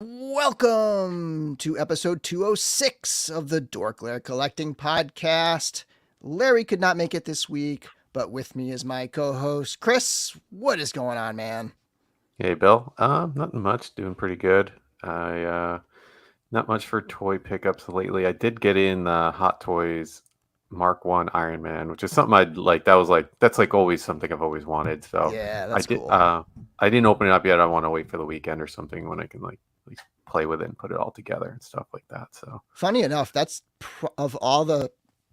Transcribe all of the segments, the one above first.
Welcome to episode 206 of the DorkLair Collecting Podcast. Larry could not make it this week, but with me is my co-host, Chris. What is going on, man? Hey Bill, nothing much, doing pretty good. Not much for toy pickups lately. I did get in the Hot Toys Mark One Iron Man, which is something I'd like. That's like always something I've always wanted. So Yeah, I that's did. cool. I didn't open it up yet. I want to wait for the weekend or something when I can like at least play with it and put it all together and stuff like that. So Funny enough, of all the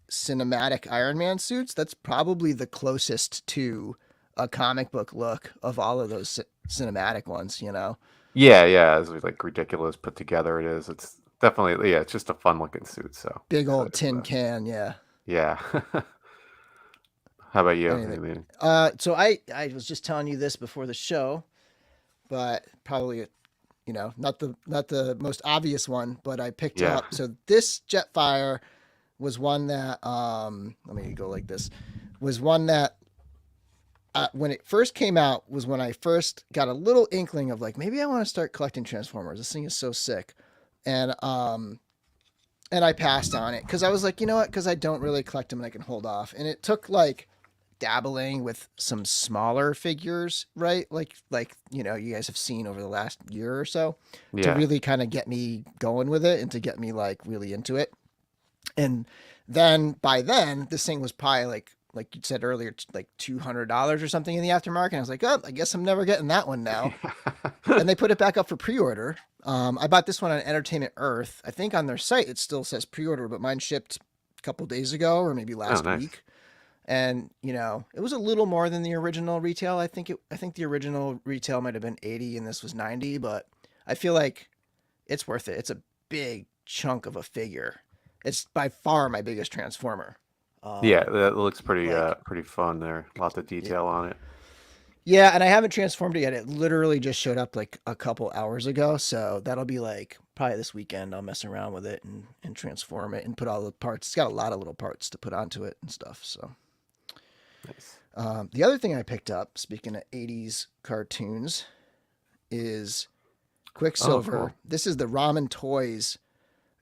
cinematic Iron Man suits, that's probably the closest to a comic book look of all of those cinematic ones, you know? yeah, it's like ridiculous put together. It is. It's definitely It's just a fun looking suit. So Big old excited for tin that. can, yeah. Yeah. How about you? Anything. So I was just telling you this before the show, but probably not the most obvious one, but I picked Yeah. up. So this Jetfire was one that let me go like this was one that when it first came out was when I first got a little inkling of like maybe I want to start collecting Transformers. This thing is so sick, and I passed on it because I was like, you know what? Because I don't really collect them and I can hold off. And it took like dabbling with some smaller figures, right? Like you guys have seen over the last year or so to Yeah. really kind of get me going with it and to get me like really into it. And then by then, this thing was probably like you said earlier, like $200 or something in the aftermarket. And I was like, oh, I guess I'm never getting that one now. And they put it back up for pre-order. I bought this one on Entertainment Earth. I think on their site it still says pre-order, but mine shipped a couple days ago or maybe Oh, last nice. week. And it was a little more than the original retail. I think the original retail might have been 80 and this was 90, but I feel like it's worth it. It's a big chunk of a figure. It's by far my biggest Transformer. Yeah, Um, that looks like pretty fun there. Lots of detail on it. Yeah, and I haven't transformed it yet. It literally just showed up like a couple hours ago, so that'll be like probably this weekend. I'll mess around with it and transform it and put all the parts. It's got a lot of little parts to put onto it and stuff. So Nice. the other thing I picked up, speaking of '80s cartoons, is Oh, Quicksilver. cool. This is the Ramen Toys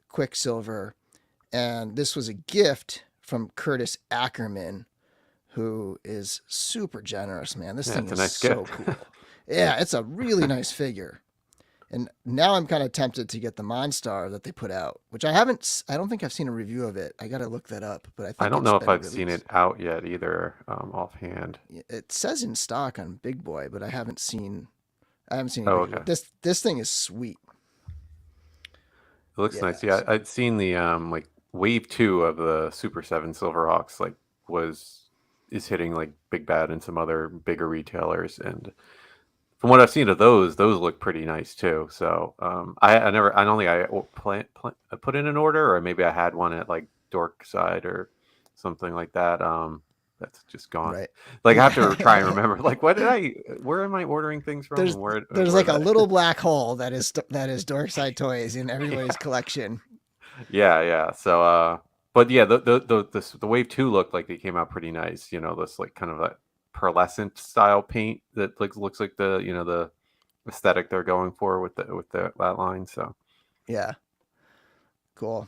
Quicksilver, and this was a gift from Curtis Ackerman, who is super generous, man. This Yeah, thing it's a is nice so gift. cool. Yeah, it's a really nice figure. And now I'm kind of tempted to get the Monstar that they put out, which I don't think I've seen a review of it. I got to look that up, but I I think don't it's know if been I've seen it released. out yet either, offhand. It says in stock on Big Boy, but I haven't seen any Oh, pictures. okay. But this thing is sweet. It looks Yeah. nice. Yeah, I'd seen the like wave two of the Super Seven Silverhawks was is hitting like Big Bad and some other bigger retailers, and from what I've seen of those look pretty nice too. So I don't think I put in an order, or maybe I had one at like Dork Side or something like that. That's just gone. Right. Like I have to try and Yeah. remember. Like, where am I ordering things from, there's and there's where like a that? little black hole that is Dorkside Toys in everybody's Yeah, collection. yeah. So, but yeah, the Wave Two looked like they came out pretty nice. You know, this like kind of a pearlescent style paint that looks like the aesthetic they're going for with the that line. So Yeah. Cool.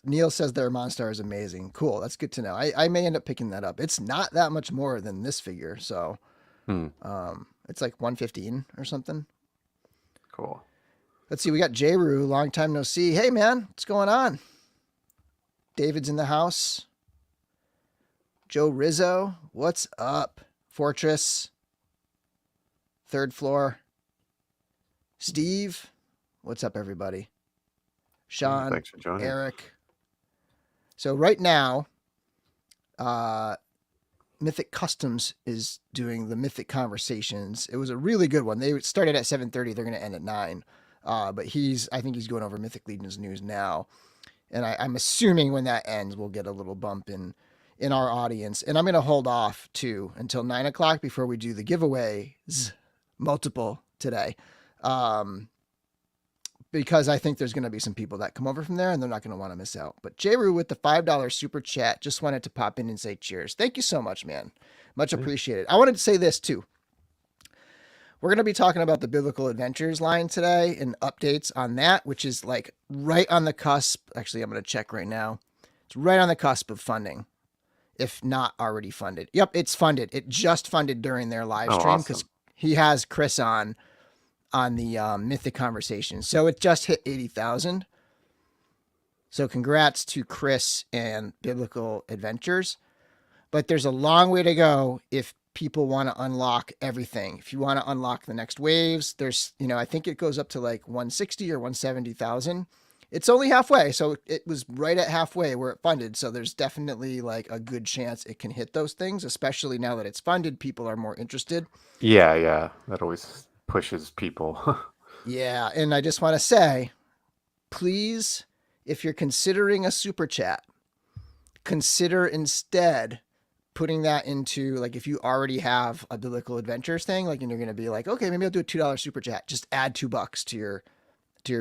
Neil says their Monstar is amazing. Cool. That's good to know. I may end up picking that up. It's not that much more than this figure, so hmm, it's like 115 or something. cool. Let's see. We got Jeru. Long time no see. Hey man, what's going on? David's in the house. Joe Rizzo, what's up? Fortress, third floor. Steve, what's up, everybody? Yeah, Sean, thanks for joining. Eric. So right now, uh, Mythic Customs is doing the Mythic Conversations. It was a really good one. They started at 7:30. They're going to end at 9. But I think he's going over Mythic Legions news now, and I'm assuming when that ends, we'll get a little bump in our audience. And I'm going to hold off too until 9 o'clock before we do the giveaways, multiple today. Um, because I think there's going to be some people that come over from there and they're not going to want to miss out. But Jeru with the $5 super chat just wanted to pop in and say cheers. Thank you so much, man. Much Yeah. appreciated. I wanted to say this too. we're going to be talking about the Biblical Adventures line today and updates on that, which is like right on the cusp. Actually, I'm going to check right now. It's right on the cusp of funding, if not already funded. Yep, it's funded. It just funded during their live Oh, stream because awesome. he has Chris on the Mythic Conversation. So it just hit 80,000. So congrats to Chris and Biblical Adventures. But there's a long way to go if people want to unlock everything. If you want to unlock the next waves, there's, I think it goes up to like 160 or 170,000. It's only halfway. So it was right at halfway where it funded. So there's definitely like a good chance it can hit those things, especially now that it's funded. People are more interested. Yeah. That always pushes people. Yeah. And I just want to say, please, if you're considering a super chat, consider instead putting that into, like, if you already have a Biblical Adventures thing, like, and you're going to be like, okay, maybe I'll do a $2 super chat. Just add $2 to your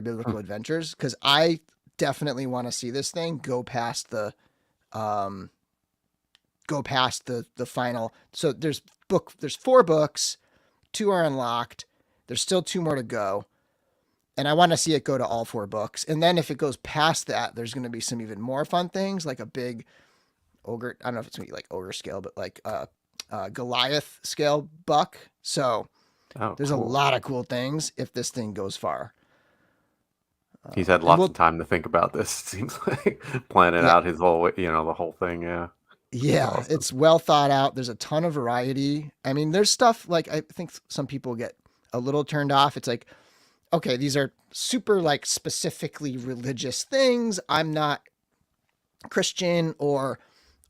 Biblical Adventures. Cause I definitely want to see this thing go past the final. So there's 4 books, 2 are unlocked. There's still 2 more to go. And I want to see it go to all 4 books. And then if it goes past that, there's going to be some even more fun things, like a big ogre. I don't know if it's going to be like ogre scale, but like Goliath scale buck. So there's a lot of cool things if this thing goes far. He's had lots of time to think about this. It seems like planning out his whole, the whole thing. Yeah. Yeah, awesome. It's well thought out. There's a ton of variety. I mean, there's stuff like, I think some people get a little turned off. It's like, okay, these are super like specifically religious things. I'm not Christian, or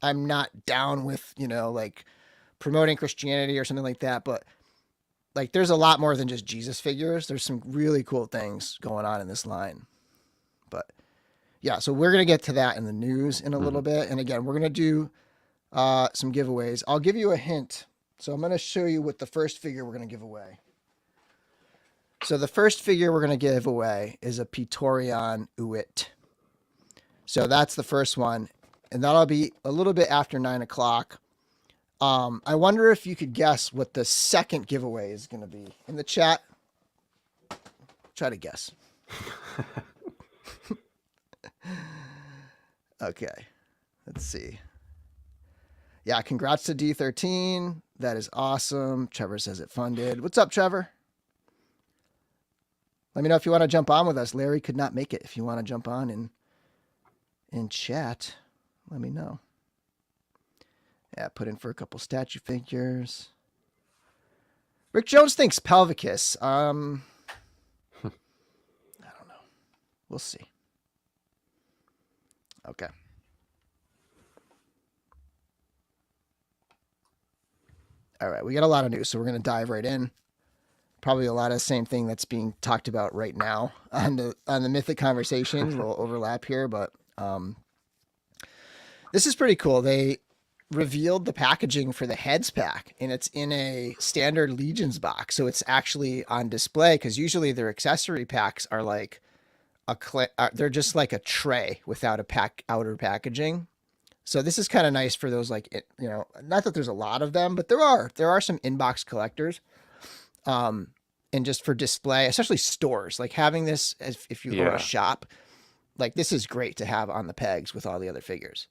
I'm not down with, like promoting Christianity or something like that. But like, there's a lot more than just Jesus figures. There's some really cool things going on in this line. But yeah, so we're going to get to that in the news in a little bit. And again, we're going to do some giveaways. I'll give you a hint. So I'm going to show you what the first figure we're going to give away. So the first figure we're going to give away is a Praetorian Uit. So that's the first one. And that'll be a little bit after 9 o'clock. I wonder if you could guess what the second giveaway is going to be. In the chat, try to guess. Okay, let's see. Yeah, congrats to D13. That is awesome. Trevor says it funded. What's up, Trevor? Let me know if you want to jump on with us. Larry could not make it. If you want to jump on and chat, let me know. Yeah, put in for a couple statue figures. Rick Jones thinks Pelvicus. I don't know. We'll see. Okay. All right, we got a lot of news, so we're going to dive right in. Probably a lot of the same thing that's being talked about right now on the Mythic Conversations. A little overlap here, but this is pretty cool. They revealed the packaging for the heads pack, and it's in a standard Legions box, so it's actually on display, because usually their accessory packs are like they're just like a tray without a outer packaging. So this is kind of nice for those, like, not that there's a lot of them, but there are some inbox collectors. And just for display, especially stores, like having this as if you go to a shop, like this is great to have on the pegs with all the other figures.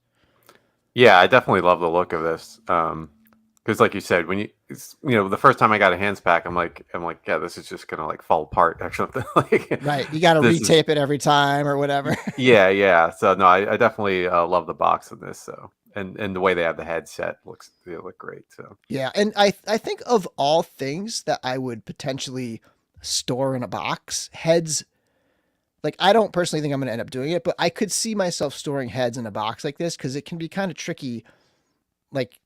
Yeah, I definitely love the look of this. Because like you said, when the first time I got a hands pack, I'm like, yeah, this is just gonna like fall apart or something. Like, right, you got to retape it every time or whatever. yeah. So no, I definitely love the box of this. So and the way they have the headset they look great. So yeah, and I think of all things that I would potentially store in a box, heads. Like, I don't personally think I'm going to end up doing it, but I could see myself storing heads in a box like this, because it can be kind of tricky. Like,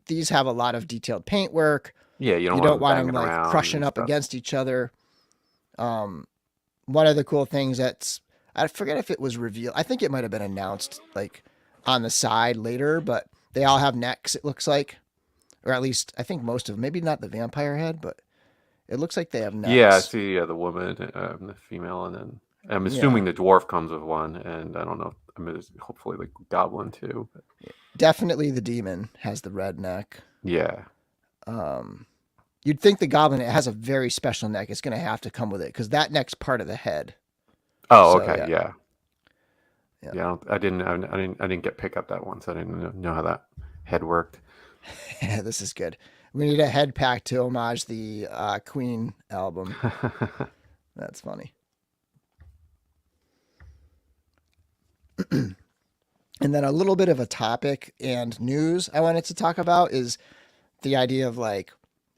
these have a lot of detailed paintwork. Yeah, you don't want them like crushing up against each other. One of the cool things I forget if it was revealed. I think it might have been announced like on the side later, but they all have necks, it looks like, or at least I think most of them. Maybe not the vampire head, but it looks like they have necks. Yeah, I see the woman, the female, and then I'm assuming the dwarf comes with one, and I don't know. I mean, hopefully the goblin too. Definitely the demon has the red neck. Yeah. You'd think the goblin, it has a very special neck. It's going to have to come with it because that neck's part of the head. Oh, So okay, yeah, yeah, yeah. yeah. I didn't get pick up that one, so I didn't know how that head worked. This is good. We need a head pack to homage the Queen album. That's funny. And then a little bit of a topic and news I wanted to talk about is the idea of like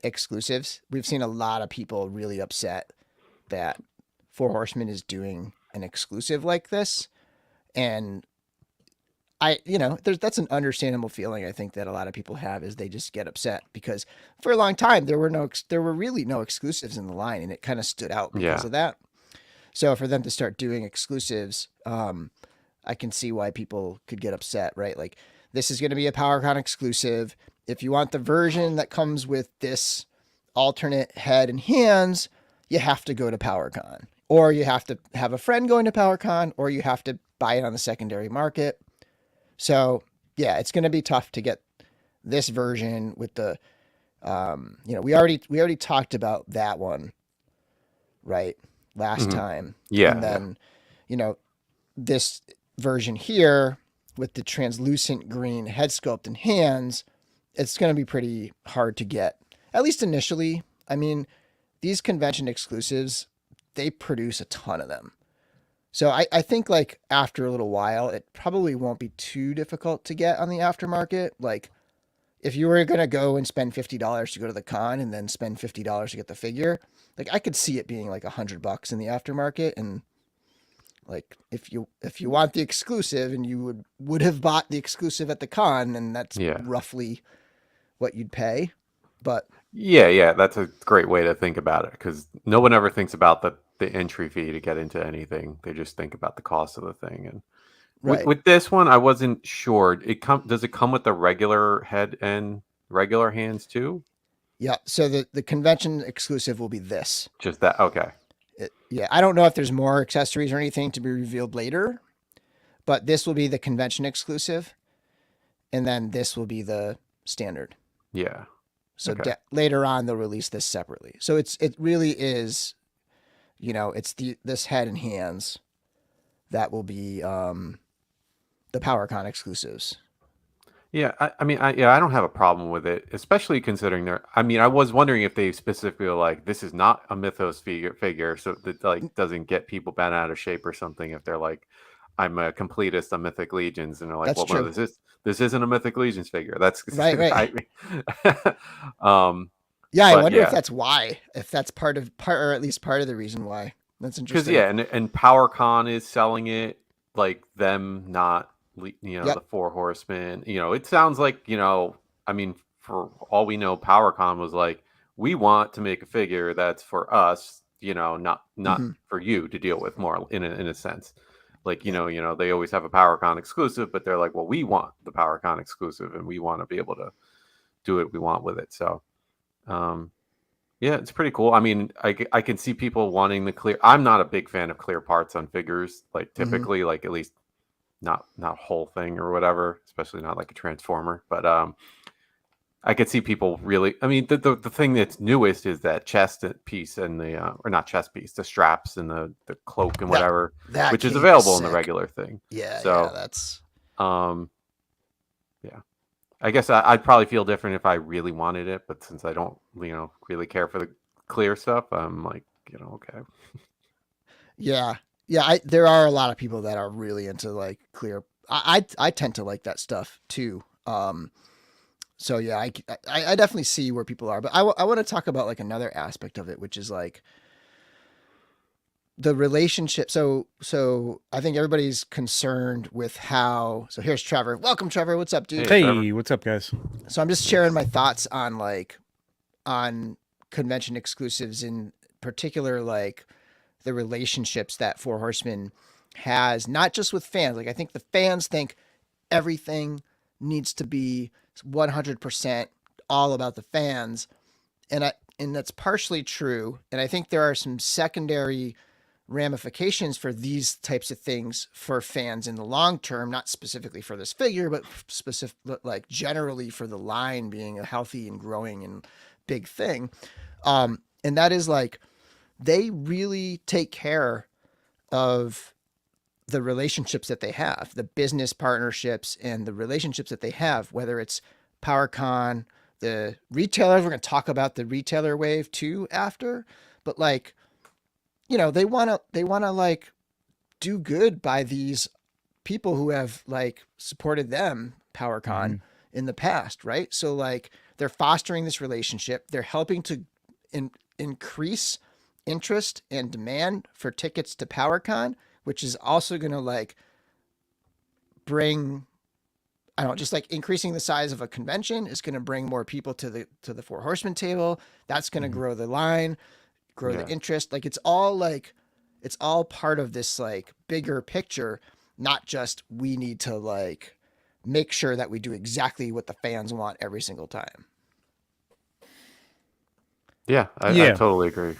exclusives. We've seen a lot of people really upset that Four Horsemen is doing an exclusive like this. And that's an understandable feeling. I think that a lot of people have is they just get upset because for a long time there were really no exclusives in the line, and it kind of stood out because Yeah, of that. So for them to start doing exclusives, I can see why people could get upset, right? Like this is going to be a PowerCon exclusive. If you want the version that comes with this alternate head and hands, you have to go to PowerCon, or you have to have a friend going to PowerCon, or you have to buy it on the secondary market. So yeah, it's going to be tough to get this version with the, we already talked about that one, right? Last hmm time. yeah, And yeah, then, this version here with the translucent green head sculpt and hands, it's going to be pretty hard to get, at least initially. I mean, these convention exclusives, they produce a ton of them. So I think like after a little while, it probably won't be too difficult to get on the aftermarket. Like if you were gonna go and spend $50 to go to the con and then spend $50 to get the figure, like I could see it being like $100 in the aftermarket. And like if you want the exclusive and you would have bought the exclusive at the con, then that's yeah. roughly what you'd pay. But Yeah, yeah, that's a great way to think about it because no one ever thinks about the entry fee to get into anything. They just think about the cost of the thing. And with right, with this one, I wasn't sure. Does it come with the regular head and regular hands too? yeah. So the convention exclusive will be this. Just that? Okay. Yeah, I don't know if there's more accessories or anything to be revealed later, but this will be the convention exclusive, and then this will be the standard. Yeah. So Okay. later on, they'll release this separately. So it really is, it's this head and hands that will be the PowerCon exclusives. Yeah, I mean, I don't have a problem with it, especially considering they're. I mean, I was wondering if they specifically were like, this is not a Mythos figure, so that like doesn't get people bent out of shape or something. If they're like, I'm a completist on Mythic Legions, and they're like, That's well, no, true. this isn't a Mythic Legions figure. That's Right, right. um, Yeah, I but wonder if yeah, that's why, if that's or at least part of the reason why. That's because interesting. yeah, and PowerCon is selling it like them, not the Yep. Four Horsemen. It sounds like I mean, for all we know, PowerCon was like, we want to make a figure that's for us, not Mm-hmm. for you to deal with more in a sense. Like Yep. they always have a PowerCon exclusive, but they're like, well, we want the PowerCon exclusive, and we want to be able to do what we want with it. So. Um, yeah, it's pretty cool. I mean, I can see people wanting the clear. I'm not a big fan of clear parts on figures, like Mm-hmm. typically, like at least not whole thing or whatever, especially not like a transformer. But I could see people really. I mean, the thing that's newest is that chest piece and the or not chest piece, the straps and the cloak and That whatever, that which is cape is available in the sick. regular thing. Yeah, So, that's um, yeah. I guess I'd probably feel different if I really wanted it, but since I don't, really care for the clear stuff, I'm like, okay. yeah. Yeah, there are a lot of people that are really into like clear. I tend to like that stuff too. So yeah, I definitely see where people are, but I want to talk about like another aspect of it, which is like the relationship. So I think everybody's concerned with how. So here's Trevor. Welcome, Trevor. What's up, dude? Hey, Trevor. Hey, what's up, guys? So I'm just sharing my thoughts on like on convention exclusives, in particular, like the relationships that Four Horsemen has, not just with fans. Like I think the fans think everything needs to be 100% all about the fans, and that's partially true. And I think there are some secondary ramifications for these types of things for fans in the long term, not specifically for this figure, but specific, like generally for the line being a healthy and growing and big thing. And that is like, they really take care of the relationships that they have, the business partnerships and the relationships that they have, whether it's PowerCon, the retailers. We're going to talk about the retailer wave too after, but like, you know, they want to like do good by these people who have like supported them, PowerCon, in the past, right? So like, they're fostering this relationship. They're helping to increase interest and demand for tickets to PowerCon, which is also going to like bring, I don't know, just like increasing the size of a convention is going to bring more people to the Four Horsemen table. That's going to grow the line, grow the interest. Like, it's all part of this like bigger picture, not just we need to like make sure that we do exactly what the fans want every single time. Yeah, I totally agree.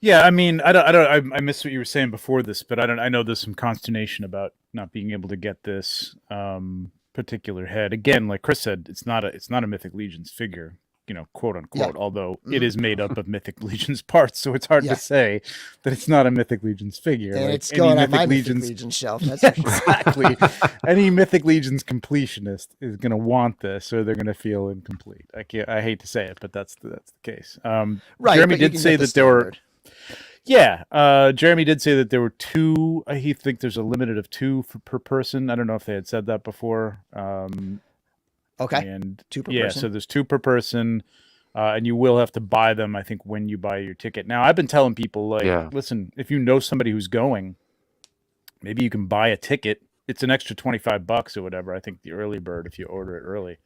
Yeah, I mean, I missed what you were saying before this, but I know there's some consternation about not being able to get this particular head. Again, like Chris said, it's not a Mythic Legions figure, you know, quote unquote, although it is made up of Mythic Legions parts, so it's hard to say that it's not a Mythic Legions figure. And like, it's going on my Mythic Legions shelf. That's exactly. Any Mythic Legions completionist is going to want this, or they're going to feel incomplete. I hate to say it, but that's the case. Right. Jeremy did say that there were. Yeah, Jeremy did say that there were two. He think there's a limited of two per person. I don't know if they had said that before. Okay. And two per person. So there's two per person, and you will have to buy them, I think, when you buy your ticket. Now, I've been telling people, like, listen, if you know somebody who's going, maybe you can buy a ticket. It's an extra $25 or whatever. I think the early bird, if you order it early.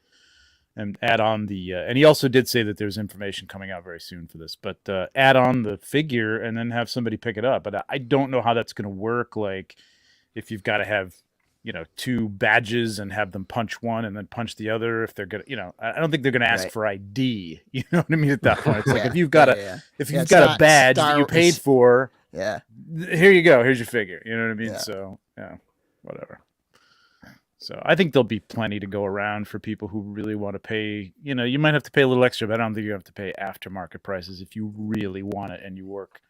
And add on the, and he also did say that there's information coming out very soon for this, but add on the figure and then have somebody pick it up. But I don't know how that's going to work. Like, if you've got to have, you know, two badges and have them punch one and then punch the other, if they're going to, you know, I don't think they're going to ask for ID. You know what I mean? At that point, it's like, if you've got a badge that you paid for, here you go. Here's your figure. You know what I mean? So, yeah, whatever. So I think there'll be plenty to go around for people who really want to pay. You know, you might have to pay a little extra, but I don't think you have to pay aftermarket prices if you really want it and you work.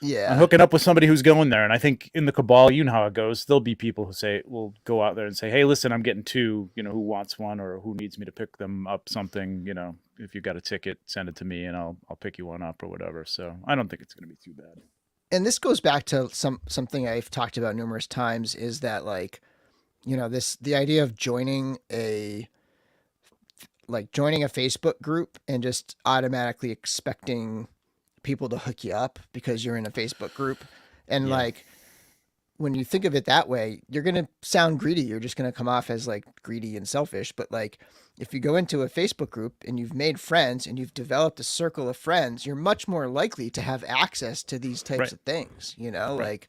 Yeah. I'm hooking up with somebody who's going there. And I think in the Cabal, you know how it goes. There'll be people who will go out there and say, hey, listen, I'm getting two, you know, who wants one or who needs me to pick them up something, you know, if you got a ticket, send it to me and I'll pick you one up or whatever. So I don't think it's going to be too bad. And this goes back to something I've talked about numerous times, is that like, you know, the idea of joining a Facebook group and just automatically expecting people to hook you up because you're in a Facebook group. And like, when you think of it that way, you're going to sound greedy. You're just going to come off as like greedy and selfish. But like, if you go into a Facebook group and you've made friends and you've developed a circle of friends, you're much more likely to have access to these types of things. You know, like,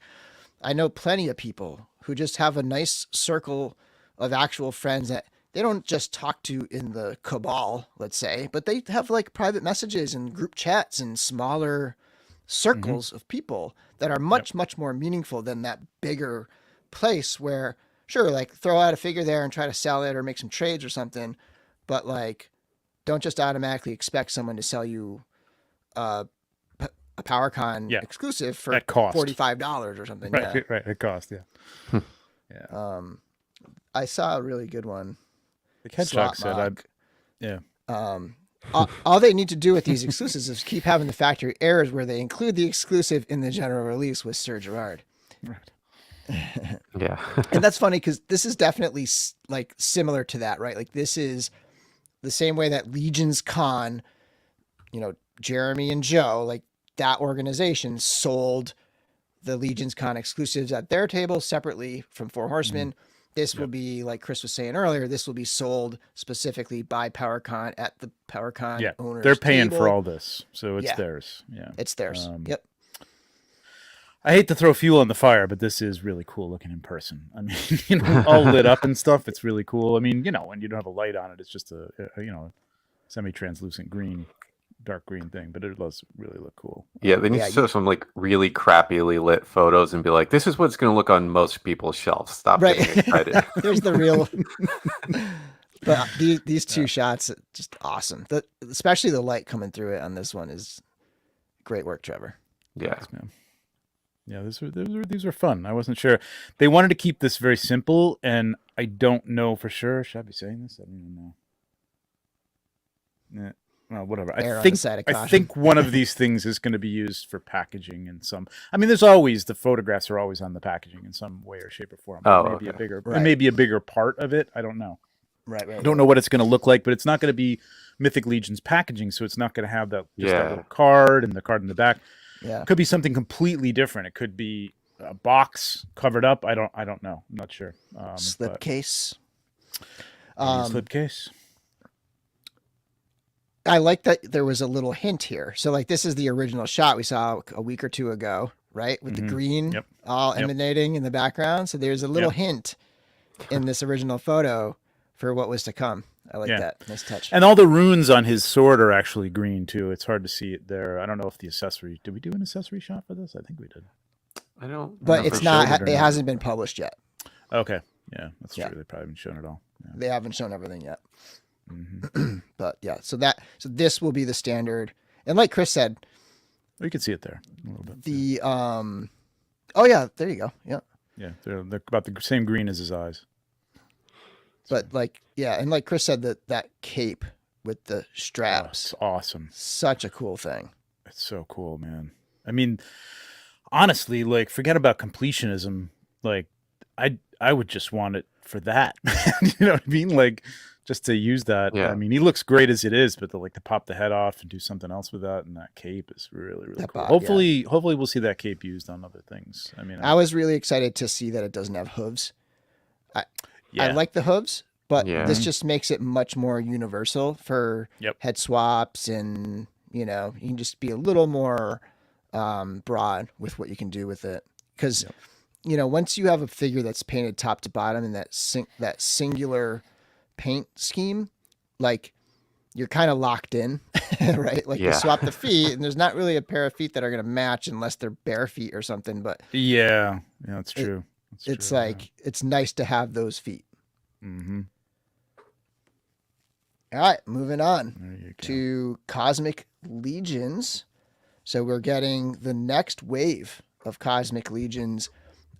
I know plenty of people who just have a nice circle of actual friends that they don't just talk to in the Cabal, let's say, but they have like private messages and group chats and smaller circles of people that are much, much more meaningful than that bigger place where, sure, like, throw out a figure there and try to sell it or make some trades or something, but like, don't just automatically expect someone to sell you a PowerCon exclusive for $45 or something. Right, at cost, I saw a really good one. The Hedgehog said, all they need to do with these exclusives is keep having the factory errors where they include the exclusive in the general release with Sir Gerard. Right. Yeah. And that's funny because this is definitely like similar to that, right? Like, this is the same way that Legions Con, you know, Jeremy and Joe, like, that organization sold the Legions Con exclusives at their table separately from Four Horsemen. This will be, like Chris was saying earlier, this will be sold specifically by PowerCon at the PowerCon owners. They're paying table. for all this, so it's theirs. Yeah, it's theirs. Yep. I hate to throw fuel on the fire, but this is really cool looking in person. I mean, you know, all lit up and stuff. It's really cool. I mean, you know, when you don't have a light on it, it's just a you know, semi-translucent green, dark green thing, but it does really look cool. Yeah, they need to show some like really crappily lit photos and be like, this is what's going to look on most people's shelves. Stop getting excited. There's the real But these two shots, just awesome. Especially the light coming through it on this one is great work, Trevor. Yeah. Thanks, man. Yeah, these were fun. I wasn't sure. They wanted to keep this very simple, and I don't know for sure. Should I be saying this? I don't even know. Well, whatever. I think one of these things is going to be used for packaging in some. I mean, there's always the photographs are always on the packaging in some way or shape or form. Maybe a bigger part of it. I don't know. Right. I don't know what it's going to look like, but it's not going to be Mythic Legions packaging, so it's not going to have that little card and the card in the back. Yeah, it could be something completely different. It could be a box covered up. I don't know. I'm not sure. Slipcase. Slipcase. I like that there was a little hint here. So like this is the original shot we saw a week or two ago, right? With the green all emanating in the background. So there's a little hint in this original photo for what was to come. I like that. Nice touch. And all the runes on his sword are actually green too. It's hard to see it there. I don't know if the accessory. Did we do an accessory shot for this? I think we did. I don't. But it's not. It hasn't been published yet. Okay. Yeah, that's true. They probably haven't shown it all. Yeah. They haven't shown everything yet. But yeah, so this will be the standard. And like Chris said, you can see it there a little bit. The oh yeah, there you go. Yeah. Yeah, they're about the same green as his eyes. But and like Chris said, that cape with the straps, it's awesome. Such a cool thing. It's so cool, man. I mean, honestly, like forget about completionism. Like I would just want it for that. You know what I mean? Like just to use that. Yeah. I mean, he looks great as it is, but to pop the head off and do something else with that, and that cape is really, really cool. Hopefully we'll see that cape used on other things. I mean, I was really excited to see that it doesn't have hooves. I like the hooves, but this just makes it much more universal for head swaps, and you can just be a little more broad with what you can do with it. Because once you have a figure that's painted top to bottom in that singular paint scheme, like you're kind of locked in, right? Like you swap the feet, and there's not really a pair of feet that are going to match unless they're bare feet or something. But that's true. It's it's nice to have those feet. Mm-hmm. All right, moving on to Cosmic Legions. So we're getting the next wave of Cosmic Legions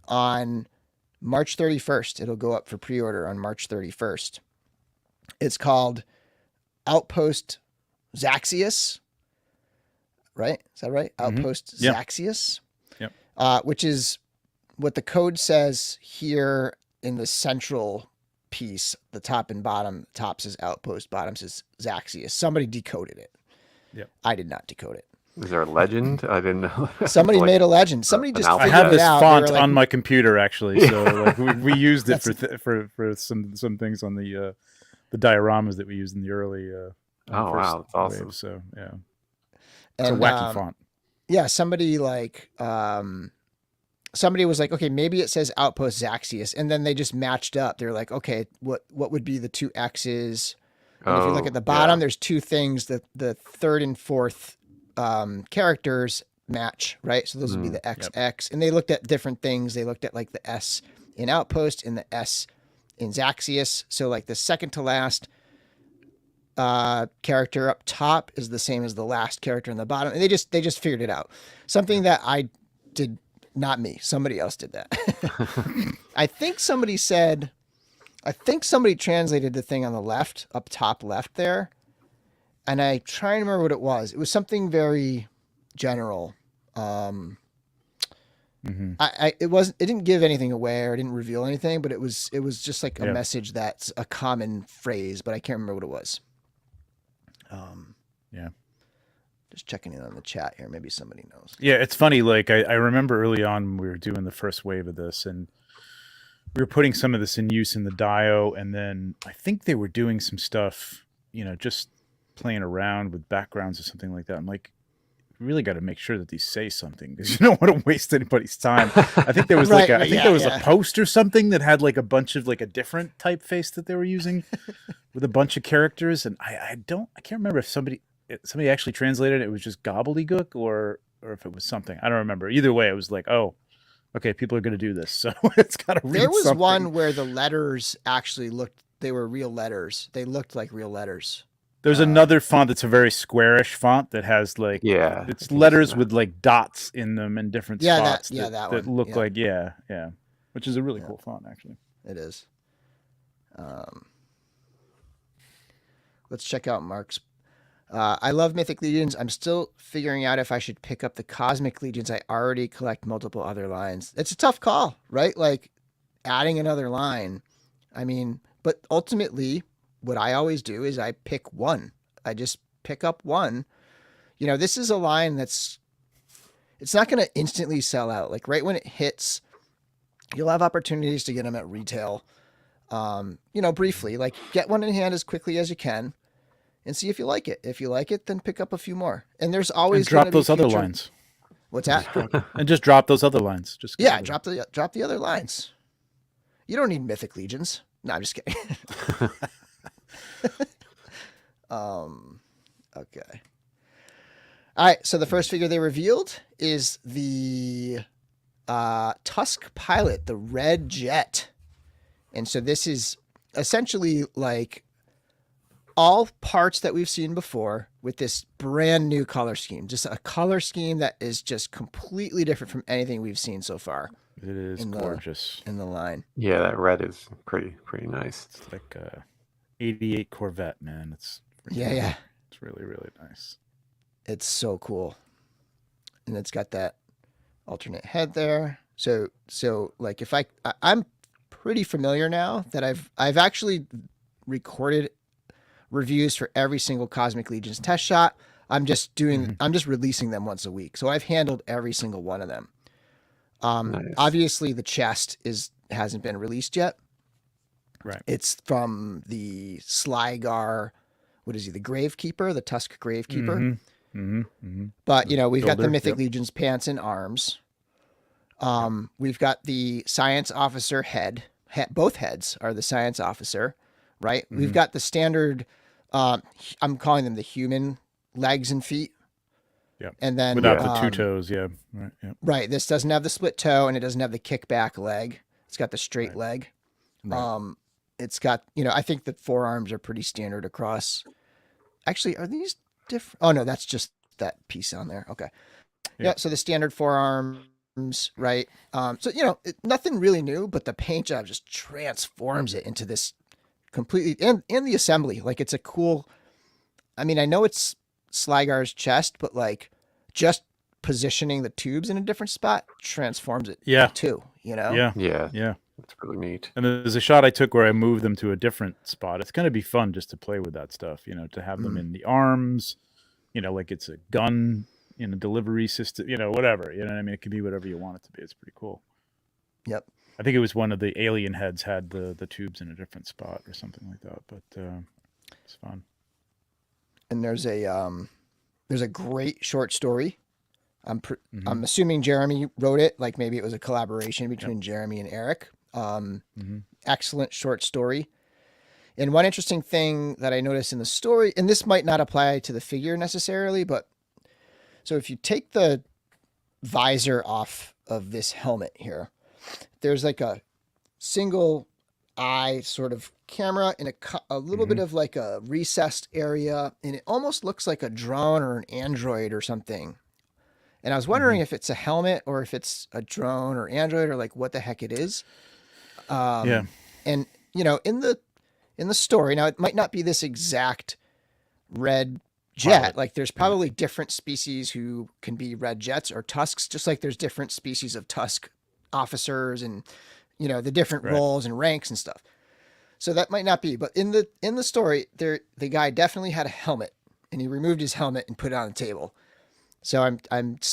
on March 31st. It'll go up for pre-order on March 31st. It's called Outpost Zaxius, right? Is that right? Mm-hmm. Outpost Zaxius. Yep. Which is what the code says here in the central piece. The top and bottom. Top says Outpost, bottom says Zaxius. Somebody decoded it. Yep. I did not decode it. Is there a legend? I didn't know. Somebody made a legend. Somebody just figured it out. I have this font on my computer actually, so we used it for some things on the dioramas that we used in the early. Wow, that's awesome. Wave, so yeah, it's a wacky font. Yeah, somebody somebody was like, okay, maybe it says Outpost Zaxius, and then they just matched up. They're like, okay, what would be the two X's? And if you look at the bottom, there's two things. The third and fourth characters match, right? So those would be the XX. And they looked at different things. They looked at like the S in Outpost and the S in Zaxius. So like the second to last character up top is the same as the last character in the bottom. And they just figured it out. Something that I did, not me. Somebody else did that. I think somebody translated the thing on the left, up top left there. And I try and remember what it was. It was something very general. It didn't give anything away or it didn't reveal anything, but it was just like a message that's a common phrase, but I can't remember what it was. Just checking in on the chat here. Maybe somebody knows. Yeah, it's funny. Like I remember early on when we were doing the first wave of this, and we were putting some of this in use in the Dio, and then I think they were doing some stuff, just playing around with backgrounds or something like that. I'm like, we really got to make sure that these say something because you don't want to waste anybody's time. I think there was a post or something that had like a bunch of like a different typeface that they were using with a bunch of characters, and I can't remember if somebody actually translated it. It was just gobbledygook or if it was something. I don't remember. Either way, it was like, oh, okay, people are going to do this, so it's got to read There was something. one where the letters actually looked they were real letters. They looked like real letters. There's another font that's a very squarish font that has like it's letters with like dots in them in different spots that look like which is a really cool font actually. It is. Let's check out Mark's. I love Mythic Legions. I'm still figuring out if I should pick up the Cosmic Legions. I already collect multiple other lines. It's a tough call, right? Like adding another line. I mean, but ultimately what I always do is I pick one. I just pick up one. You know, this is a line it's not going to instantly sell out. Like right when it hits, you'll have opportunities to get them at retail. You know, briefly, like get one in hand as quickly as you can and see if you like it. If you like it, then pick up a few more. And there's always drop those other lines. What's that? And just drop those other lines. Just drop the other lines. You don't need Mythic Legions. No, I'm just kidding. Okay. All right. So the first figure they revealed is the Tusk Pilot, the red jet. And so this is essentially like all parts that we've seen before with this brand new color scheme. Just a color scheme that is just completely different from anything we've seen so far. It is gorgeous in the line. Yeah, that red is pretty nice. It's like a 88 Corvette, man. It's It's really, really nice. It's so cool. And it's got that alternate head there. So like if I'm pretty familiar now that I've actually recorded reviews for every single Cosmic Legions test shot. I'm just releasing them once a week. So I've handled every single one of them. Nice. Obviously the chest hasn't been released yet. Right. It's from the Slygar, what is he? The Gravekeeper, the Tusk Gravekeeper. But you know, we've got the Mythic Legions pants and arms. We've got the science officer head. Both heads are the science officer, right? We've got the standard, I'm calling them the human legs and feet. Yeah. And then without the two toes. Yeah. Right. Yeah. Right. This doesn't have the split toe and it doesn't have the kickback leg. It's got the straight leg. Right. It's got, you know, I think the forearms are pretty standard across. Actually, are these different? Oh no, that's just that piece on there. Okay. Yeah. So the standard forearms, right? So, you know, nothing really new, but the paint job just transforms it into this completely, and the assembly, like it's a cool, I mean, I know it's Slygar's chest, but like just positioning the tubes in a different spot transforms it too, you know? Yeah. It's really neat. And there's a shot I took where I moved them to a different spot. It's going to be fun just to play with that stuff, you know, to have them in the arms, you know, like it's a gun in a delivery system, you know, whatever, you know what I mean? It can be whatever you want it to be. It's pretty cool. Yep. I think it was one of the alien heads had the tubes in a different spot or something like that, but it's fun. And there's a great short story. I'm assuming Jeremy wrote it, like maybe it was a collaboration between Jeremy and Eric. Excellent short story. And one interesting thing that I noticed in the story, and this might not apply to the figure necessarily, but so if you take the visor off of this helmet here, there's like a single eye sort of camera and a little bit of like a recessed area, and it almost looks like a drone or an android or something. And I was wondering if it's a helmet or if it's a drone or android or like what the heck it is. And you know, in the story, now it might not be this exact red jet. Pilot. Like there's probably different species who can be red jets or tusks, just like there's different species of tusk officers and, you know, the different roles and ranks and stuff. So that might not be, but in the story there, the guy definitely had a helmet and he removed his helmet and put it on the table. So I don't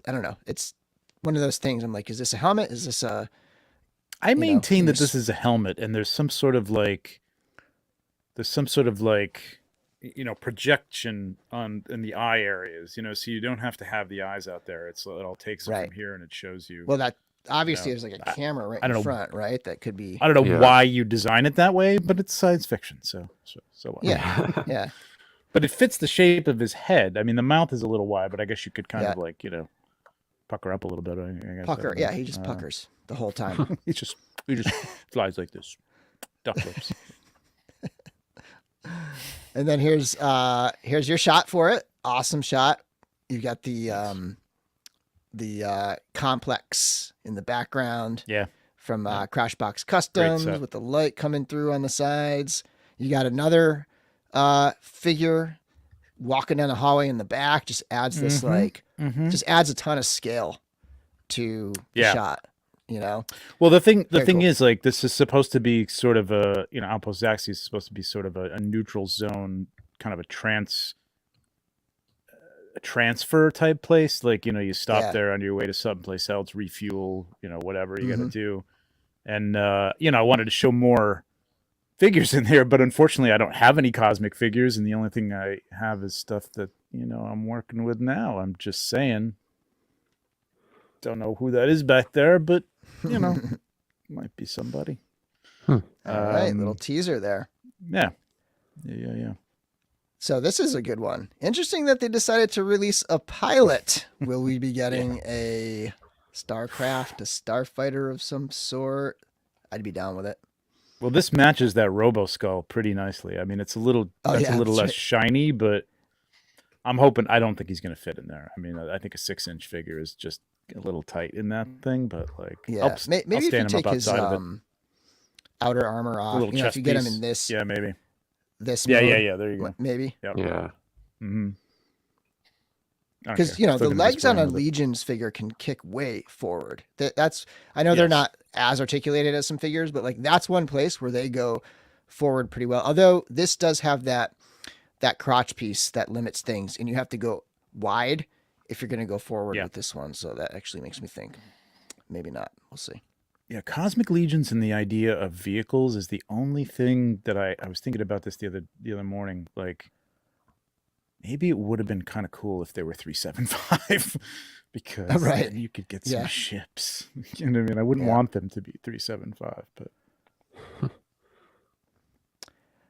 know. It's one of those things. I'm like, is this a helmet? Is this a, I maintain that this is a helmet and there's some sort of like, you know, projection in the eye areas, you know, so you don't have to have the eyes out there. It all takes it from here and it shows you. Well, that obviously there's like a camera right in front, right? That could be. I don't know why you design it that way, but it's science fiction. So what? Yeah. But it fits the shape of his head. I mean, the mouth is a little wide, but I guess you could kind of like, you know, pucker up a little bit. I guess. Pucker. Yeah. He just puckers the whole time. he just flies like this. Duck lips. And then here's your shot for it. Awesome shot. You got the complex in the background. Yeah. From Crashbox Customs with the light coming through on the sides. You got another figure walking down the hallway in the back. Just adds this just adds a ton of scale to the shot. You know. Well, the thing cool. is, like, this is supposed to be sort of a, Outpost Zaxxon is supposed to be sort of a neutral zone, kind of a transfer type place. Like, you stop there on your way to someplace else, refuel, whatever you got to do. And, I wanted to show more figures in there, but unfortunately I don't have any cosmic figures. And the only thing I have is stuff that, I'm working with now. I'm just saying, don't know who that is back there, but might be somebody. All right. Little teaser there. Yeah. So this is a good one. Interesting that they decided to release a pilot. Will we be getting a Starcraft, a starfighter of some sort? I'd be down with it. Well, this matches that Robo Skull pretty nicely. I mean, it's a little less shiny, but I'm hoping. I don't think he's going to fit in there. I mean, I think a 6-inch figure is just a little tight in that thing, but like, maybe if you take his outer armor off, if you get him in this, maybe this, yeah, there you go, maybe, yeah. Because the legs on a Legions figure can kick way forward. That's I know they're not as articulated as some figures, but like that's one place where they go forward pretty well. Although this does have that crotch piece that limits things, and you have to go wide if you're going to go forward with this one. So that actually makes me think maybe not. We'll see. Yeah, Cosmic Legions and the idea of vehicles is the only thing that I was thinking about this the other morning. Like, maybe it would have been kind of cool if they were 375 because you could get some ships. You know what I mean? I wouldn't want them to be 375, but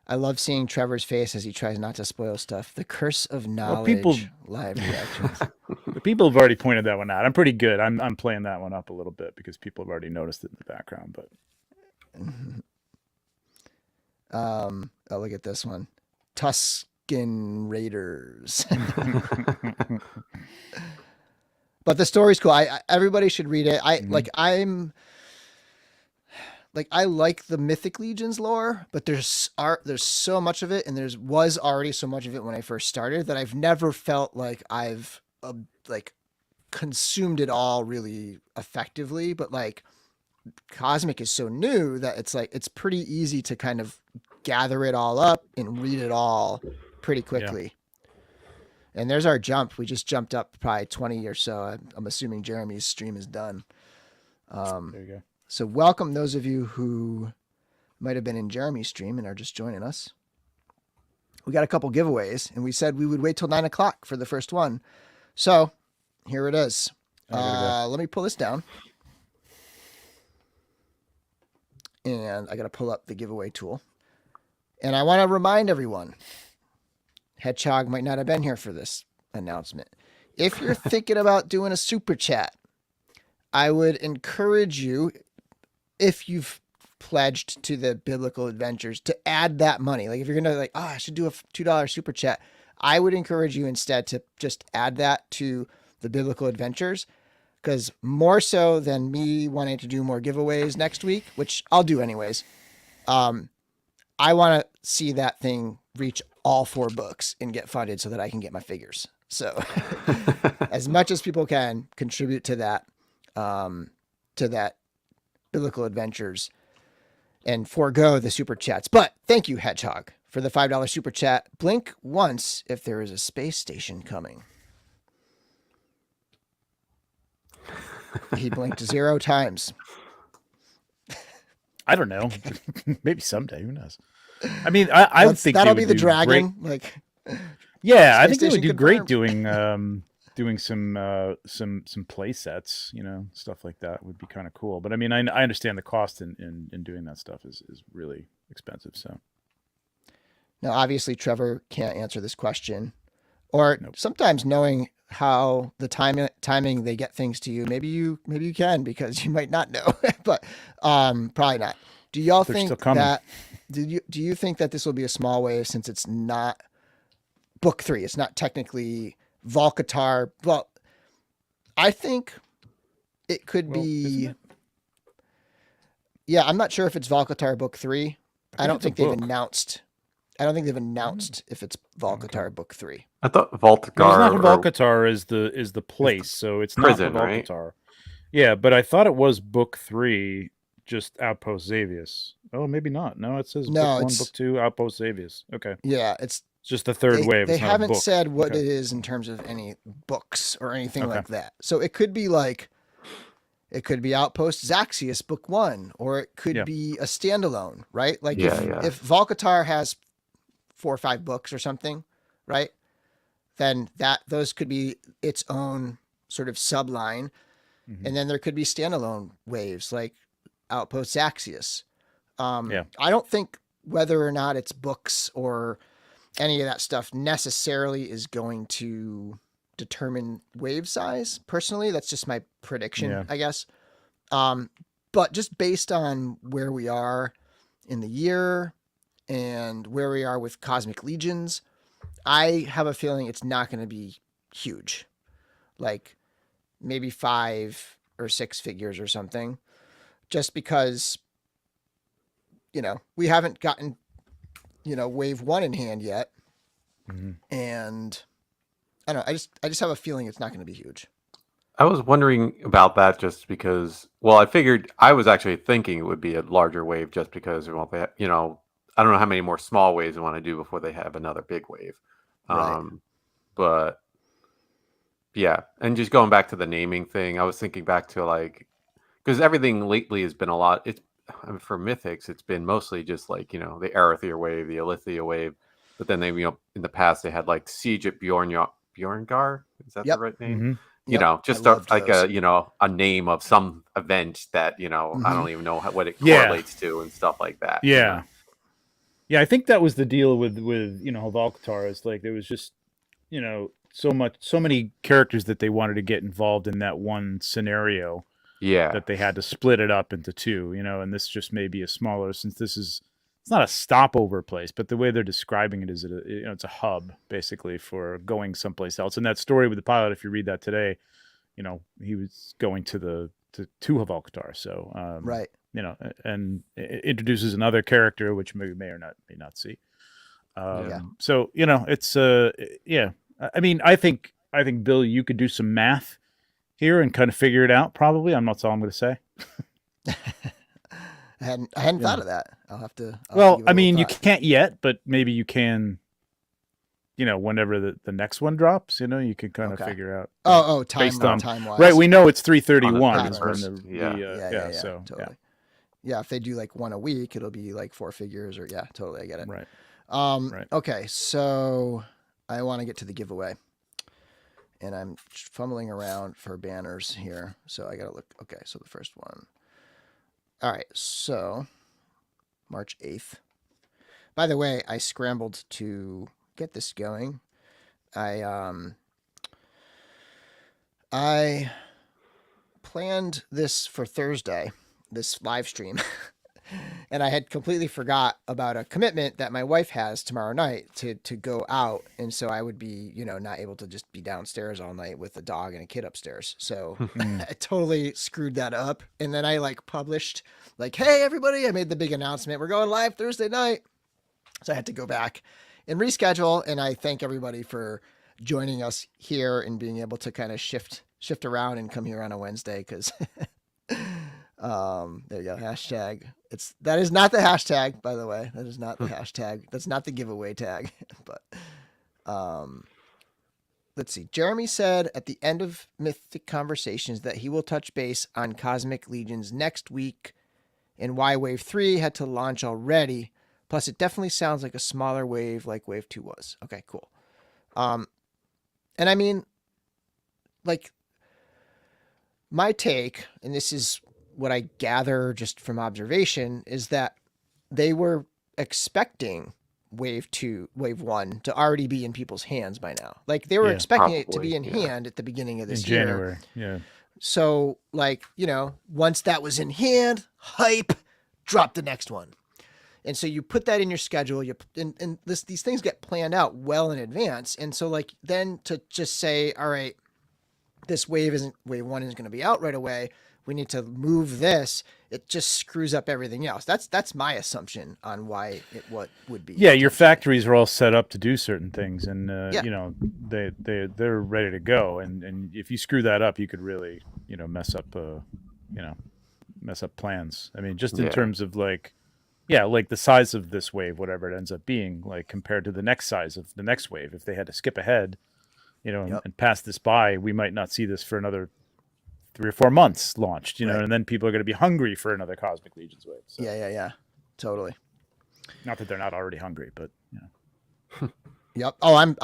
I love seeing Trevor's face as he tries not to spoil stuff. The curse of knowledge. Live reactions. The people have already pointed that one out. I'm pretty good. I'm playing that one up a little bit because people have already noticed it in the background. But look at this one, Tusken Raiders. But the story's cool. Everybody should read it. I like the Mythic Legions lore, but there's so much of it, and was already so much of it when I first started that I've never felt like I've consumed it all really effectively. But like Cosmic is so new that it's pretty easy to kind of gather it all up and read it all pretty quickly. Yeah. And there's our jump. We just jumped up probably 20 or so. I'm assuming Jeremy's stream is done. There you go. So welcome those of you who might have been in Jeremy's stream and are just joining us. We got a couple giveaways, and we said we would wait till 9 o'clock for the first one. So here it is. Let me pull this down. And I got to pull up the giveaway tool. And I want to remind everyone, Hedgehog might not have been here for this announcement. If you're thinking about doing a super chat, I would encourage you, if you've pledged to the Biblical Adventures, to add that money. Like if you're going to I should do a $2 super chat, I would encourage you instead to just add that to the Biblical Adventures, because more so than me wanting to do more giveaways next week, which I'll do anyways, I want to see that thing reach all 4 books and get funded so that I can get my figures. So as much as people can contribute to that Biblical Adventures and forego the super chats. But thank you, Hedgehog, for the $5 super chat. Blink once if there is a space station coming. He blinked 0 times. I don't know. Maybe someday. Who knows? I mean, I would think that'll be the dragon. Great. Yeah, I think they would do great doing some play sets, stuff like that would be kind of cool. But I mean, I understand the cost in doing that stuff is really expensive. So now, obviously, Trevor can't answer this question, or sometimes knowing how the timing they get things to you, maybe you can, because you might not know, but probably not. Do y'all think that do you think that this will be a small wave since it's not book 3? It's not technically Volcatar. Well, I think it could be. Yeah, I'm not sure if it's Volcatar book 3. I don't think they've announced. I don't think they've announced if it's Volcatar book 3. I thought Volcatar. No, it's not Volcatar is the place, so it's prison, not Volcatar. Right? Yeah, but I thought it was book 3, just Outpost Xavius. Oh, maybe not. No, it says book 1, book 2, Outpost Xavius. Okay. Yeah, it's just the third wave. They haven't said what it is in terms of any books or anything like that. So it could be like, it could be Outpost Xaxius book 1, or it could be a standalone, right? Like if Volcatar has 4 or 5 books or something, right? Then those could be its own sort of subline. Mm-hmm. And then there could be standalone waves like Outpost Xaxius. I don't think whether or not it's books or any of that stuff necessarily is going to determine wave size. Personally, that's just my prediction, I guess. But just based on where we are in the year and where we are with Cosmic Legions, I have a feeling it's not going to be huge. Like maybe 5 or 6 figures or something, just because, we haven't gotten, wave 1 in hand yet. Mm-hmm. And I don't know. I just have a feeling it's not going to be huge. I was wondering about that just because, I was actually thinking it would be a larger wave just because, I don't know how many more small waves they want to do before they have another big wave. Right. But yeah. And just going back to the naming thing, I was thinking back to because everything lately has been a lot. For Mythics, it's been mostly just the Arethyr wave, the Alethea wave. But then they, in the past, they had Siege at Bjorngar. Is that the right name? Mm-hmm. Just a name of some event that, mm-hmm. I don't even know what it correlates to and stuff like that. Yeah. Yeah, I think that was the deal with Volcatar is there was just, so many characters that they wanted to get involved in that one scenario. Yeah. That they had to split it up into 2, and this just may be a smaller, since it's not a stopover place, but the way they're describing it is it's a hub basically for going someplace else. And that story with the pilot, if you read that today, he was going to Volcatar. So, right. And it introduces another character, which may or may not see. So, it's, I mean, I think Bill, you could do some math here and kind of figure it out. Probably. That's all I'm going to say. I hadn't thought of that. I'll have to. You can't yet, but maybe you can. Whenever the next one drops, you can kind of figure out. Time wise. Right, we know it's 331. So totally. Yeah, if they do one a week, it'll be 4 figures, or totally, I get it. Right. Right. Okay, so I want to get to the giveaway, and I'm fumbling around for banners here, so I gotta look. Okay, so the first one. All right, so March 8th. By the way, I scrambled to get this going. I planned this for Thursday, this live stream, and I had completely forgot about a commitment that my wife has tomorrow night to go out, and so I would be, not able to just be downstairs all night with a dog and a kid upstairs. So I totally screwed that up, and then I published hey everybody, I made the big announcement, we're going live Thursday night. So I had to go back and reschedule, and I thank everybody for joining us here and being able to kind of shift around and come here on a Wednesday, because there you go, hashtag. That is not the hashtag, by the way. That is not the hashtag. That's not the giveaway tag. But let's see. Jeremy said at the end of Mythic Conversations that he will touch base on Cosmic Legions next week and why Wave 3 had to launch already. Plus, it definitely sounds like a smaller wave like Wave 2 was. Okay, cool. And I mean, my take, and this is what I gather just from observation, is that they were expecting Wave 1 to already be in people's hands by now. They were expecting it to be in hand at the beginning of this year. In January, yeah. So, once that was in hand, hype, drop the next one. And so you put that in your schedule. These things get planned out well in advance. And so like then to just say, all right, this wave 1 isn't going to be out right away. We need to move this. It just screws up everything else. That's my assumption on why what would be. Yeah, your factories are all set up to do certain things, and Yeah. you know they're ready to go. And if you screw that up, you could really mess up plans. I mean, just in terms of like the size of this wave, whatever it ends up being, like compared to the next size of the next wave. If they had to skip ahead, and pass this by, we might not see this for another 3 or 4 months launched, Right. and then people are going to be hungry for another Cosmic Legions wave. So. Yeah. Totally. Not that they're not already hungry, but Yep. Oh, I'm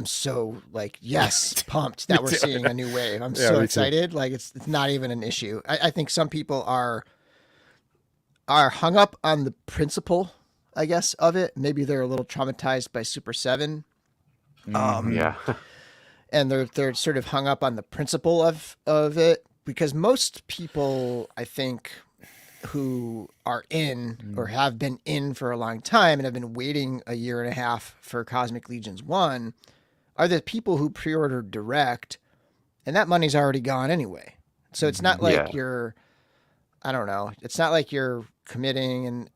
so like, yes, pumped that we're seeing a new wave. I'm so excited. Like it's not even an issue. I think some people are hung up on the principle, I guess, of it. Maybe they're a little traumatized by Super 7. And they're sort of hung up on the principle of it, because most people, I think, who are in or have been in for a long time and have been waiting a year and a half for Cosmic Legions 1 are the people who pre-ordered direct, and that money's already gone anyway. So it's not like it's not like you're committing. And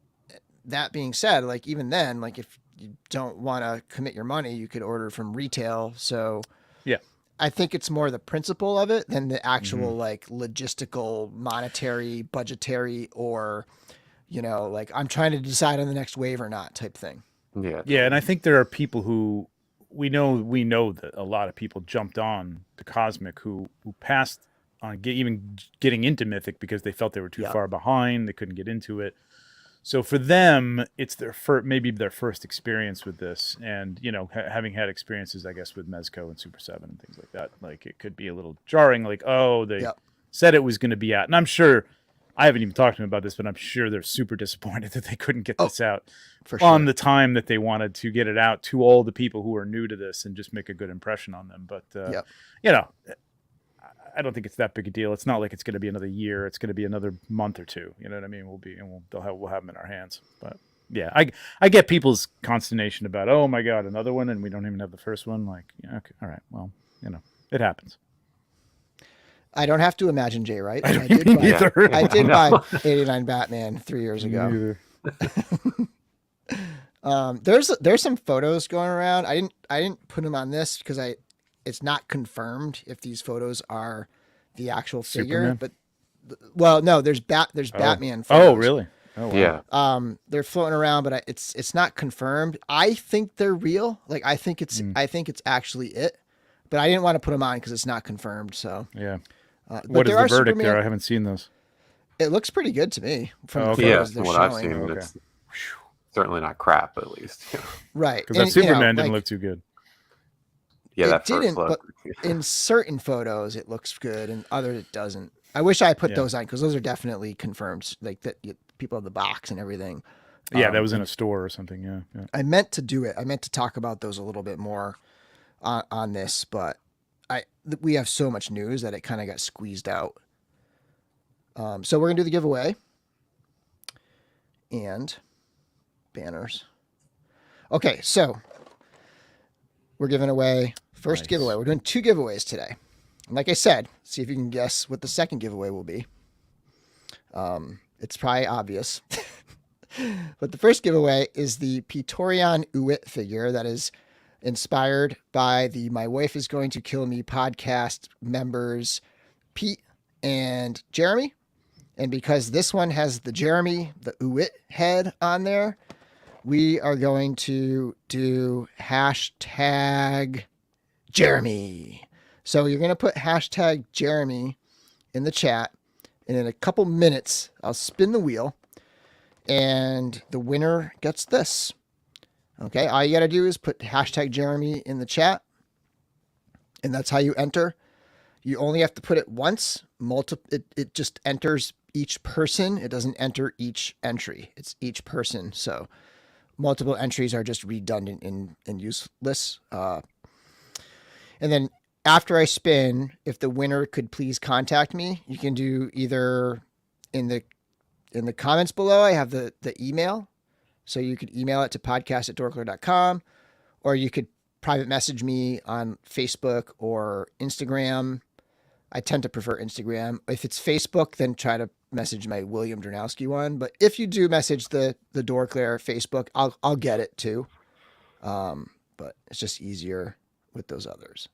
that being said, like even then, like if you don't want to commit your money, you could order from retail. So I think it's more the principle of it than the actual like logistical, monetary, budgetary, or, like I'm trying to decide on the next wave or not type thing. Yeah. Yeah. And I think there are people who we know that a lot of people jumped on the Cosmic who passed on even getting into Mythic because they felt they were too far behind. They couldn't get into it. So for them, it's maybe their first experience with this, and having had experiences, I guess, with Mezco and Super 7 and things like that, like it could be a little jarring. Like, oh, they said it was going to be out, and I'm sure I haven't even talked to them about this, but I'm sure they're super disappointed that they couldn't get this out on the time that they wanted to get it out to all the people who are new to this and just make a good impression on them. But I don't think it's that big a deal. It's not like it's going to be another year. It's going to be another month or two. You know what I mean? We'll have them in our hands. But yeah, I get people's consternation about, oh my God, another one, and we don't even have the first one. Like, okay, all right, well, it happens. I don't have to imagine Jay, right? I did buy 89 Batman 3 years ago. There's some photos going around. I didn't put them on this because it's not confirmed if these photos are the actual figure, Superman? but no, there's Batman photos. Oh, really? Oh, wow. Yeah. They're floating around, but it's not confirmed. I think they're real. Like I think it's actually it, but I didn't want to put them on because it's not confirmed. So yeah. What is the verdict there? I haven't seen those. It looks pretty good to me from the Yeah, photos they're from what showing. I've seen, it's certainly not crap, at least. Right. Because that Superman didn't look too good. Yeah, it didn't, but in certain photos it looks good, and others it doesn't. I wish I put those on because those are definitely confirmed. Like that, people have the box and everything. Yeah, that was in a store or something. Yeah. I meant to do it. I meant to talk about those a little bit more on this, but we have so much news that it kind of got squeezed out. So we're gonna do the giveaway and banners. Okay, so we're giving away first giveaway. We're doing 2 giveaways today. And like I said, see if you can guess what the second giveaway will be. It's probably obvious. But the first giveaway is the Praetorian UIT figure that is inspired by the My Wife is Going to Kill Me podcast members, Pete and Jeremy. And because this one has the Jeremy, the UIT head on there, we are going to do hashtag Jeremy. So you're going to put hashtag Jeremy in the chat, and in a couple minutes, I'll spin the wheel, and the winner gets this. Okay, all you got to do is put hashtag Jeremy in the chat, and that's how you enter. You only have to put it once. It just enters each person. It doesn't enter each entry. It's each person. So multiple entries are just redundant and useless. And then after I spin, if the winner could please contact me, you can do either in the comments below. I have the email So you could email it to podcast@dorklair.com, or you could private message me on Facebook or Instagram. I tend to prefer Instagram. If it's Facebook, then try to message my William Dranowski one. But if you do message the DorkLair Facebook, I'll get it too. But it's just easier with those others.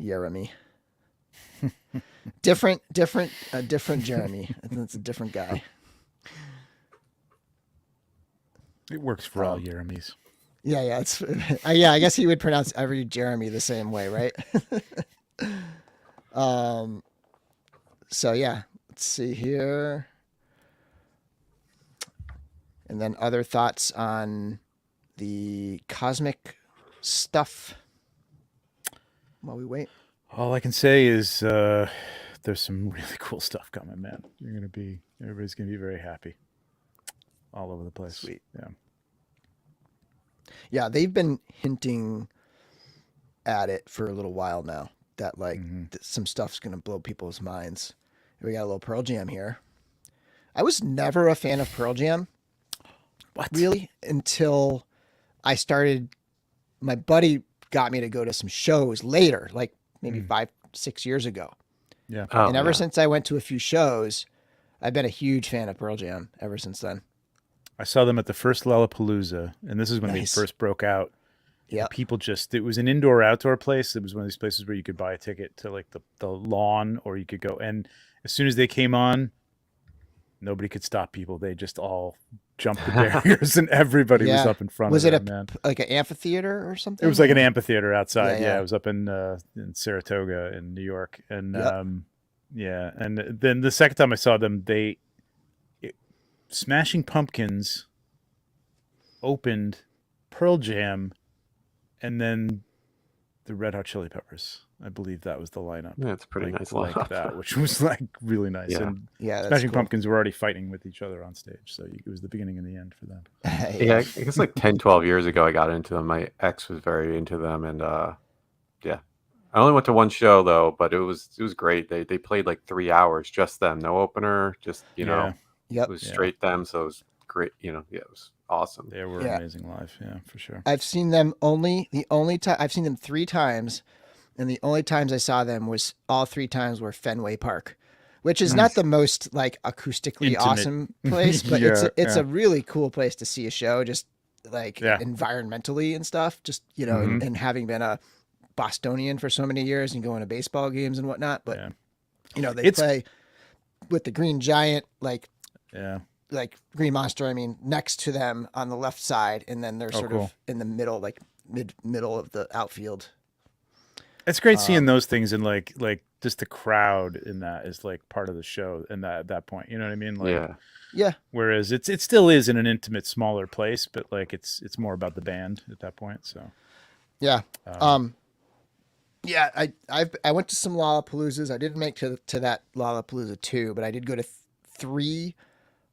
Jeremy. different Jeremy. It's a different guy. It works for all Jeremys. Yeah. It's yeah. I guess he would pronounce every Jeremy the same way, right? So yeah, let's see here. And then other thoughts on the cosmic stuff while we wait. All I can say is there's some really cool stuff coming, man. Everybody's gonna be very happy. All over the place. Sweet. Yeah. Yeah, they've been hinting at it for a little while now. That like some stuff's gonna blow people's minds. We got a little Pearl Jam here. I was never a fan of Pearl Jam. What? Really? Until I started. My buddy got me to go to some shows later, like maybe 5-6 years ago. Yeah. And ever since I went to a few shows, I've been a huge fan of Pearl Jam ever since then. I saw them at the first Lollapalooza, and this is when they Nice. first broke out. Yeah. People it was an indoor-outdoor place. It was one of these places where you could buy a ticket to like the lawn, or you could go. And as soon as they came on, nobody could stop people. They just all jumped the barriers, and everybody was up in front was of it them, man. Like an amphitheater or something? It was like an amphitheater outside. Yeah. It was up in Saratoga in New York. And and then the second time I saw them, Smashing Pumpkins opened Pearl Jam, and then the Red Hot Chili Peppers. I believe that was the lineup. Yeah, it's a pretty nice like lineup. that, which was like really nice. Yeah. And that's Smashing cool. Pumpkins were already fighting with each other on stage, so it was the beginning and the end for them. Yeah, I guess like 10, 12 years ago I got into them. My ex was very into them, and yeah. I only went to one show though, but it was great. They played like 3 hours, just them, no opener, just Yeah. Yep. it was straight them, so it was great. It was awesome. They were amazing live, yeah, for sure. I've seen them the only time I've seen them 3 times, and the only times I saw them was all 3 times were Fenway Park, which is not the most like acoustically Intimate. awesome place, but it's a really cool place to see a show, just like environmentally and stuff. Just and having been a Bostonian for so many years and going to baseball games and whatnot, but they play with the Green Giant, like Green Monster, next to them on the left side, and then they're sort of in the middle, like middle of the outfield. It's great seeing those things, and like just the crowd in that is like part of the show, and at that point, you know what I mean? Like, yeah. Whereas it still is in an intimate, smaller place, but like it's more about the band at that point. So yeah. Yeah, I went to some Lollapaloozas. I didn't make to that Lollapalooza 2, but I did go to 3,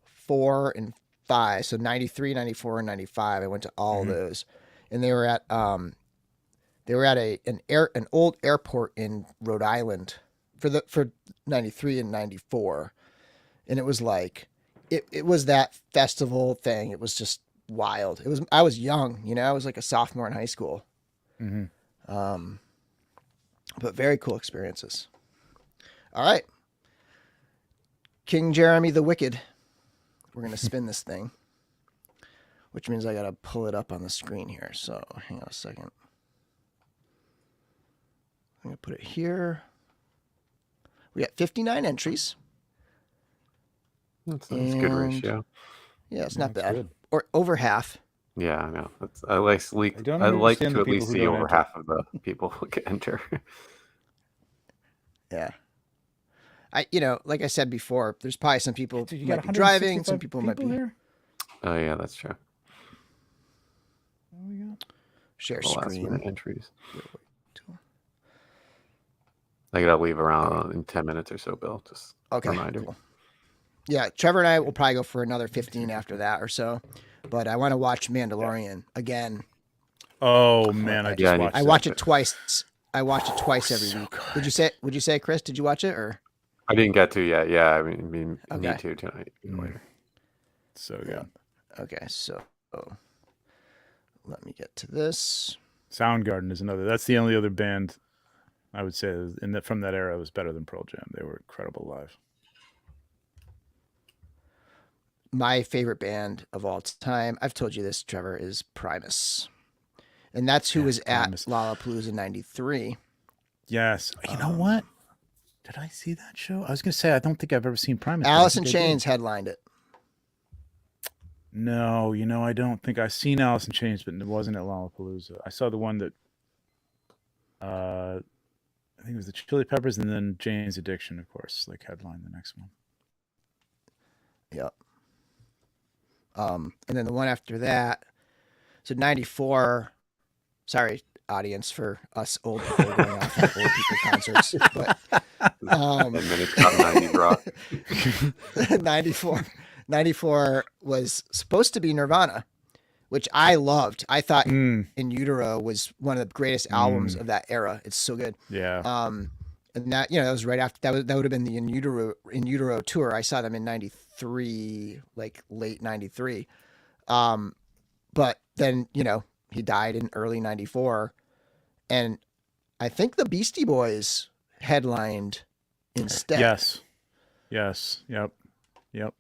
4, and 5. So 93, 94, and 95. I went to all those, and they were at an old airport in Rhode Island for 93 and 94, and it was like it was that festival thing. It was just wild. I was young, I was like a sophomore in high school. But very cool experiences. All right. King Jeremy the Wicked. We're going to spin this thing, which means I got to pull it up on the screen here. So hang on a second. I'm going to put it here. We got 59 entries. That's a good ratio. Yeah, it's not bad. good. Or over half. Yeah, I know. I like to at least see over half of the people who can enter. Yeah. Like I said before, there's probably some people Dude, you might got be driving, some 165 people might be here? Oh yeah, that's true. What do we got? share The last screen. minute entries. I gotta leave around in 10 minutes or so, Bill. Just reminder. Cool. Yeah, Trevor and I will probably go for another 15 after that or so. But I want to watch Mandalorian again. Oh man, I just watched. I watch it twice. I watch it twice every week. Good. Would you say, Chris? Did you watch it or? I didn't get to yet. Yeah, I mean, need to tonight. Later. So good. Okay, so let me get to this. Soundgarden is another. That's the only other band I would say from that era was better than Pearl Jam. They were incredible live. My favorite band of all time, I've told you this, Trevor, is Primus. And that's who was Primus. At Lollapalooza 93. Yes. You know what? Did I see that show? I was going to say, I don't think I've ever seen Primus. Alice in Chains headlined it. No, I don't think I've seen Alice in Chains, but it wasn't at Lollapalooza. I saw the one that, I think it was the Chili Peppers, and then Jane's Addiction, of course, like headlined the next one. Yep. And then the one after that, so 94, sorry, audience, for us old people going off at old people concerts, but and then it's got 90 rock. 94 was supposed to be Nirvana, which I loved. I thought In Utero was one of the greatest albums of that era. It's so good. Yeah. And that, that was right after that would have been the In Utero tour. I saw them in 93, like late 93. But then, he died in early 94. And I think the Beastie Boys headlined instead. Yes. Yep.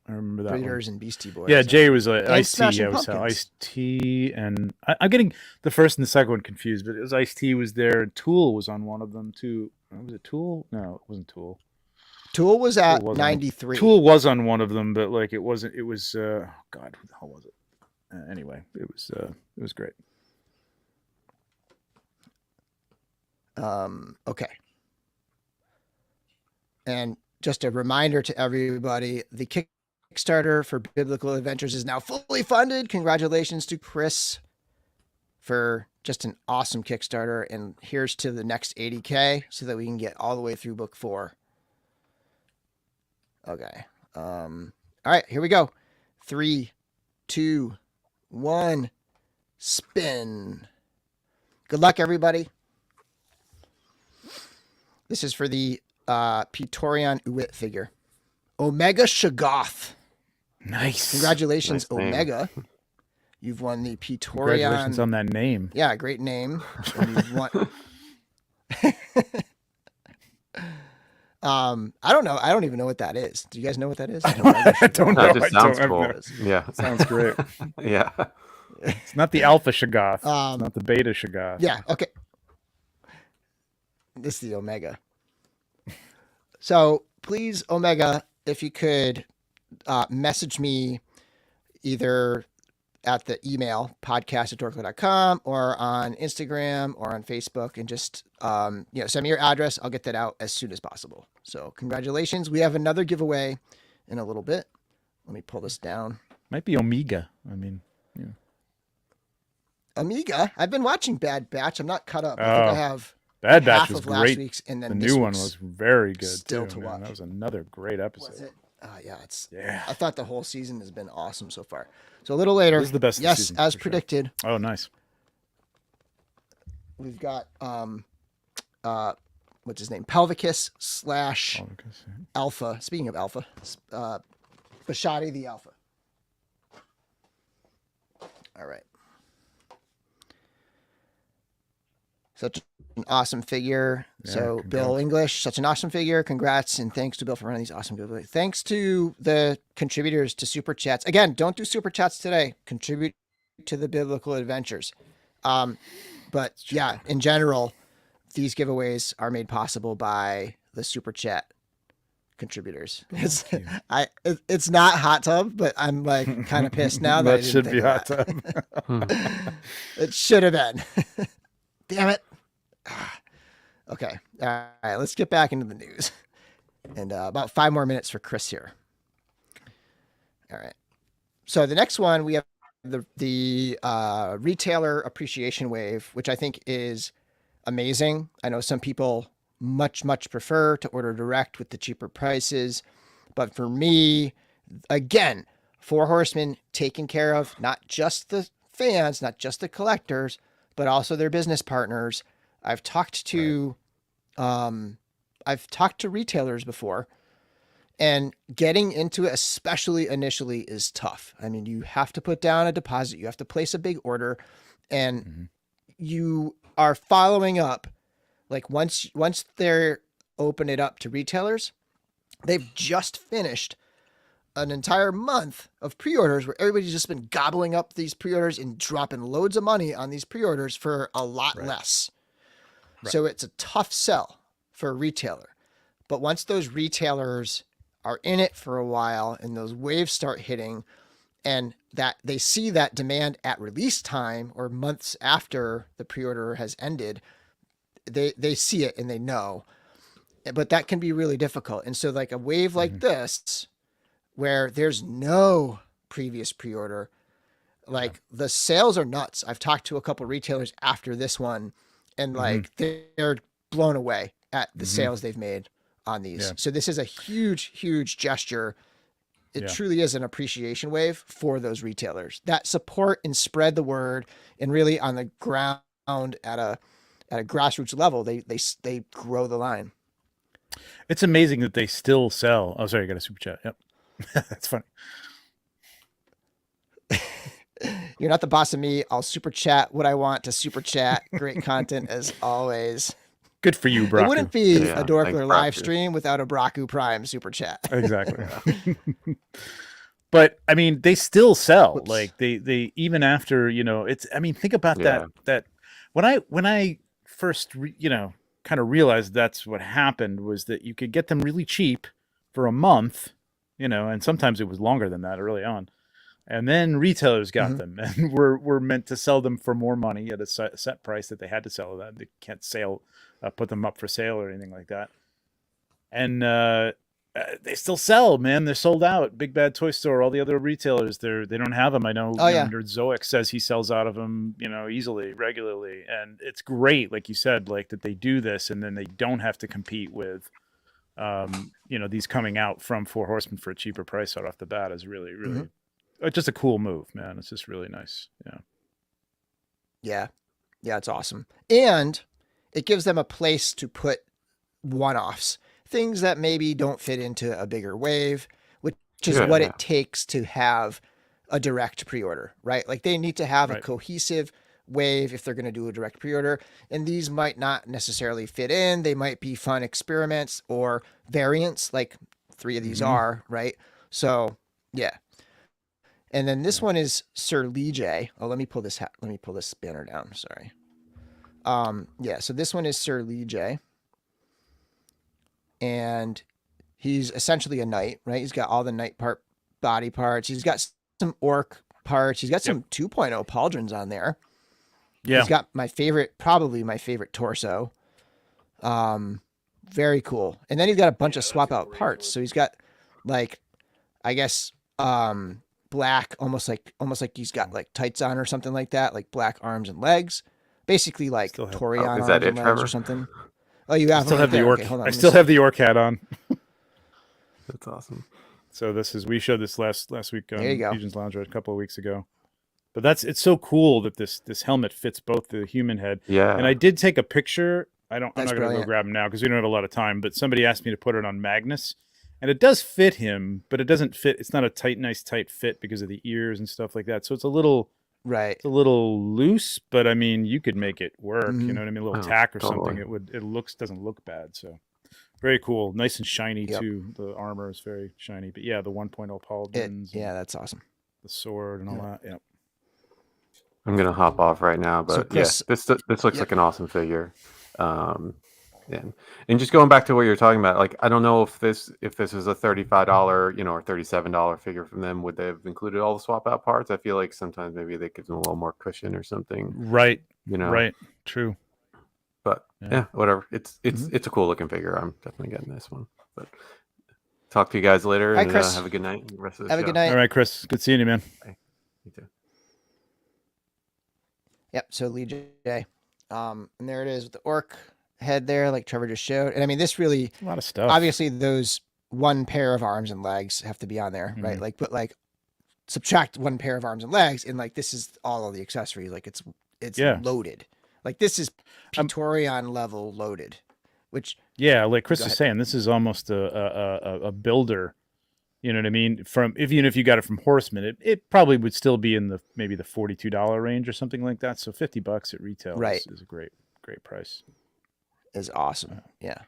I remember that. Breeders and Beastie Boys. Yeah, Jay was Ice-T. Yeah, it was Ice-T, and I'm getting the first and the second one confused, but it was Ice-T was there, and Tool was on one of them too. Was it Tool? No, it wasn't Tool. Tool was at 93. Tool was on one of them, but like it wasn't. It was God, who the hell was it? Anyway, it was great. Okay. And just a reminder to everybody, the Kickstarter for Biblical Adventures is now fully funded. Congratulations to Chris for just an awesome Kickstarter. And here's to the next 80K so that we can get all the way through book 4. Okay. All right, here we go. 3, 2, 1, spin. Good luck, everybody. This is for the Praetorian Uwit figure. Omega Shoggoth. Nice. Congratulations, nice Omega. You've won the Praetorian. Congratulations on that name. Yeah, great name. And you've won. I don't know. I don't even know what that is. Do you guys know what that is? I don't know. It just sounds cool. Yeah. Sounds great. Yeah. It's not the Alpha Shoggoth. It's not the Beta Shoggoth. Yeah. Okay. This is the Omega. So please, Omega, if you could message me either at the email podcast@dorklair.com or on Instagram or on Facebook, and just send me your address. I'll get that out as soon as possible. So congratulations. We have another giveaway in a little bit. Let me pull this down. Might be Omega. I mean, yeah. Omega. I've been watching Bad Batch. I'm not caught up. I think I have. Bad Batch was great. Last week's, and then the new one was very good still too. To watch. That was another great episode. Was it? Yeah. I thought the whole season has been awesome so far. So a little later, this is the best. Yes, season, as predicted. Sure. Oh, nice. We've got what's his name? Pelvicus / Alpha. Speaking of Alpha, Bashadi the Alpha. All right. Such an awesome figure. Yeah, so congrats. Bill English, such an awesome figure. Congrats, and thanks to Bill for running these awesome giveaways. Thanks to the contributors to Super Chats. Again, don't do Super Chats today. Contribute to the Biblical Adventures. But yeah, in general, these giveaways are made possible by the Super Chat contributers. It's not Hot Tub, but I'm like kind of pissed now that that should be Hot Tub. It should have been. Damn it. Okay. All right. Let's get back into the news. And about 5 more minutes for Chris here. All right. So the next one, we have the retailer appreciation wave, which I think is amazing. I know some people much prefer to order direct with the cheaper prices. But for me, again, 4 Horsemen taken care of, not just the fans, not just the collectors, but also their business partners. I've talked to retailers before, And getting into it, especially initially, is tough. I mean, you have to put down a deposit, you have to place a big order, and you are following up. Like once they're open it up to retailers, they've just finished an entire month of pre-orders where everybody's just been gobbling up these pre-orders and dropping loads of money on these pre-orders for a lot less. Right. So it's a tough sell for a retailer. But once those retailers are in it for a while and those waves start hitting, and that they see that demand at release time or months after the pre-order has ended, they see it and they know. But that can be really difficult. And so like a wave like this, where there's no previous pre-order, like the sales are nuts. I've talked to a couple retailers after this one, and like they're blown away at the sales they've made on these. Yeah. So this is a huge, huge gesture. It truly is an appreciation wave for those retailers that support and spread the word, and really on the ground at a grassroots level, they grow the line. It's amazing that they still sell. Oh, sorry, I got a super chat. Yep. That's funny. You're not the boss of me. I'll super chat what I want to super chat. Great content as always. Good for you, Braku. It wouldn't be a DorkLair live stream without a Braku Prime super chat. Exactly. But I mean, they still sell. Whoops. Like they even after, you know, it's, I mean, think about that when I first, kind of realized that's what happened, was that you could get them really cheap for a month, and sometimes it was longer than that early on. And then retailers got them and were meant to sell them for more money at a set price that they had to sell that. They can't put them up for sale or anything like that. And they still sell, man. They're sold out. Big Bad Toy Store, all the other retailers, they don't have them. I know, Nerd Zoic says he sells out of them, easily, regularly. And it's great, like you said, like that they do this and then they don't have to compete with, these coming out from Four Horsemen for a cheaper price right off the bat is really, really just a cool move, man. It's just really nice. Yeah, it's awesome. And it gives them a place to put one-offs, things that maybe don't fit into a bigger wave, which is what it takes to have a direct pre-order, right? Like they need to have a cohesive wave if they're going to do a direct pre-order, and these might not necessarily fit in. They might be fun experiments or variants, like 3 of these are, right? So yeah. And then this one is Sir Lee. Oh, let me pull this banner down. Sorry. So this one is Sir Lee. And he's essentially a knight, right? He's got all the knight body parts. He's got some orc parts. He's got some 2.0 pauldrons on there. Yeah. He's got probably my favorite torso. Very cool. And then he's got a bunch of swap out parts. So he's got like, I guess, black, almost like he's got like tights on or something like that, like black arms and legs. Basically like Torian arms and legs or something. Oh, you have, the orc. Okay, I still have the orc hat on. That's awesome. So we showed this last week on Legion's Lounge a couple of weeks ago. But it's so cool that this helmet fits both the human head. Yeah. And I did take a picture. I'm not going to go grab him now because we don't have a lot of time, but somebody asked me to put it on Magnus. And it does fit him, but it doesn't fit. It's not a nice tight fit because of the ears and stuff like that. So it's a little it's a little loose, but I mean, you could make it work. You know what I mean? A little tack or something. It doesn't look bad. So very cool, nice and shiny too. The armor is very shiny. But yeah, the 1.0 pauldrons. That's awesome. The sword and all that. Yeah. I'm gonna hop off right now, but this looks like an awesome figure. And just going back to what you're talking about, like I don't know if this is a $35, or $37 figure from them, would they have included all the swap out parts? I feel like sometimes maybe they give them a little more cushion or something. Right. Right. True. But whatever. It's a cool looking figure. I'm definitely getting this one. But talk to you guys later. Hi, Chris. Have a good night. Rest of the have show. A good night. All right, Chris. Good seeing you, man. Bye. You too. Yep. So Lee J. And there it is with the orc head there, like Trevor just showed. And I mean, this really a lot of stuff. Obviously, those one pair of arms and legs have to be on there, right? Like, but like subtract one pair of arms and legs, and like this is all of the accessories. Like it's loaded. Like this is Praetorian level loaded, which Yeah, like Chris Go is ahead. saying, this is almost a builder. You know what I mean? Even if you got it from Horsemen, it probably would still be in maybe the $42 range or something like that. So $50 at retail Right. is a great price. Is awesome. Yeah.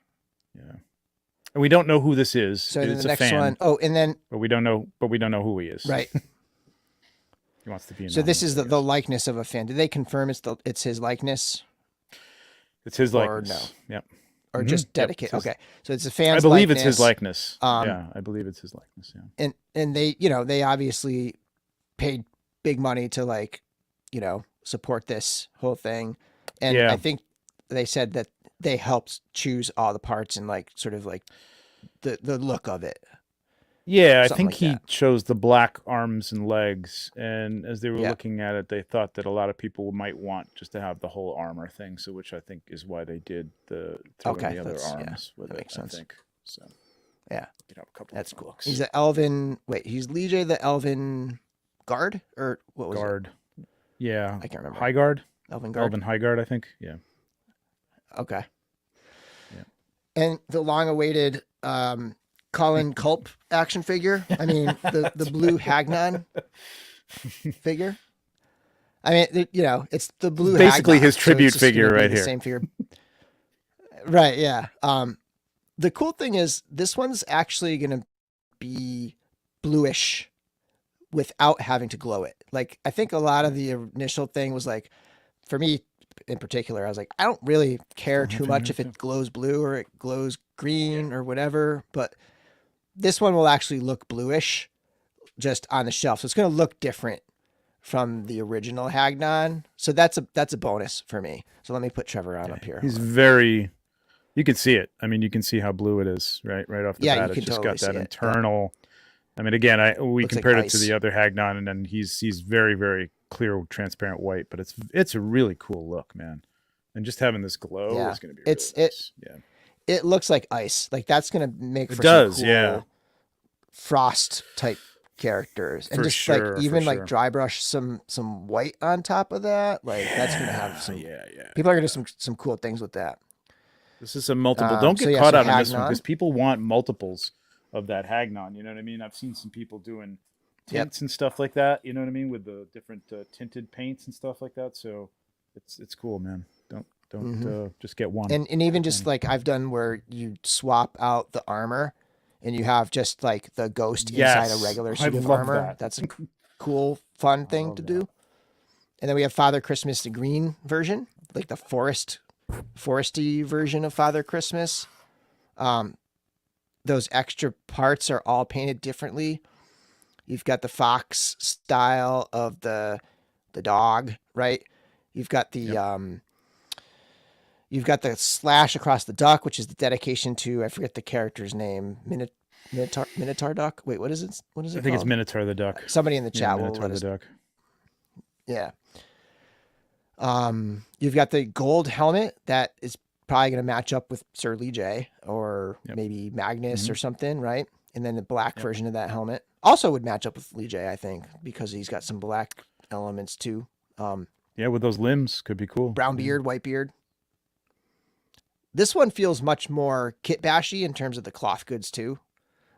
And we don't know who this is. So it's the a next fan, one, and then but we don't know who he is. right. He wants to be. So this is anonymous, the likeness of a fan. Did they confirm it's his likeness? It's his likeness. Or no? Yep. Or just dedicated? Yep. Okay. So it's a fan's I believe likeness. it's his likeness. I believe it's his likeness. Yeah. And they, they obviously paid big money to support this whole thing. And I think they said that they helped choose all the parts and sort of the look of it. Yeah, I Something think he chose the black arms and legs, and as they were looking at it, they thought that a lot of people might want just to have the whole armor thing. So, which I think is why they did the other arms with that it. makes sense. I think so. Yeah, get up a couple. That's cool. Bucks. He's the Elven. Wait, he's Lige the Elven guard, or what was guard? It? Yeah, I can't remember. High guard. Elven guard. Elven high guard, I think. Yeah. Okay. Yeah. And the long-awaited Colin Culp action figure. I mean, the blue Hagnon figure. I mean, it's the blue. Basically, Hagnon, his tribute so figure right the here. Same figure. Right. Yeah. The cool thing is this one's actually going to be bluish without having to glow it. I think a lot of the initial thing was for me in particular, I was I don't really care too much if it glows blue or it glows green or whatever, but this one will actually look bluish just on the shelf. So it's going to look different from the original Hagnon. So that's a bonus for me. So let me put Trevor on up here. He's very, you can see it. I mean, you can see how blue it is right off the bat. It's just got that internal. I mean, again, we compared it to the other Hagnon, and then he's very, very clear, transparent white, but it's a really cool look, man. And just having this glow is going to be really nice. It looks like ice. That's going to make for some cool frost type characters, and just even dry brush some white on top of that. That's going to have some. People are going to do some cool things with that. This is a multiple. Don't get caught out on this one because people want multiples of that Hagnon. You know what I mean? I've seen some people doing tints and stuff like that. You know what I mean, with the different tinted paints and stuff like that. So it's cool, man. Don't just get one. And even just I've done where you swap out the armor and you have just the ghost inside a regular suit of armor. That's a cool, fun thing to do. And then we have Father Christmas, the green version, the foresty version of Father Christmas. Those extra parts are all painted differently. You've got the fox style of the dog, right? You've got the you've got the slash across the duck, which is the dedication to, I forget the character's name, Minotaur duck. Wait, what is it? What is it? I think it's Minotaur the duck. Somebody in the chat will let us. Duck. Yeah. You've got the gold helmet that is probably going to match up with Sir Lige or maybe Magnus or something, right? And then the black version of that helmet also would match up with Lige, I think, because he's got some black elements too. With those limbs could be cool. Brown beard, white beard. This one feels much more kit bashy in terms of the cloth goods too.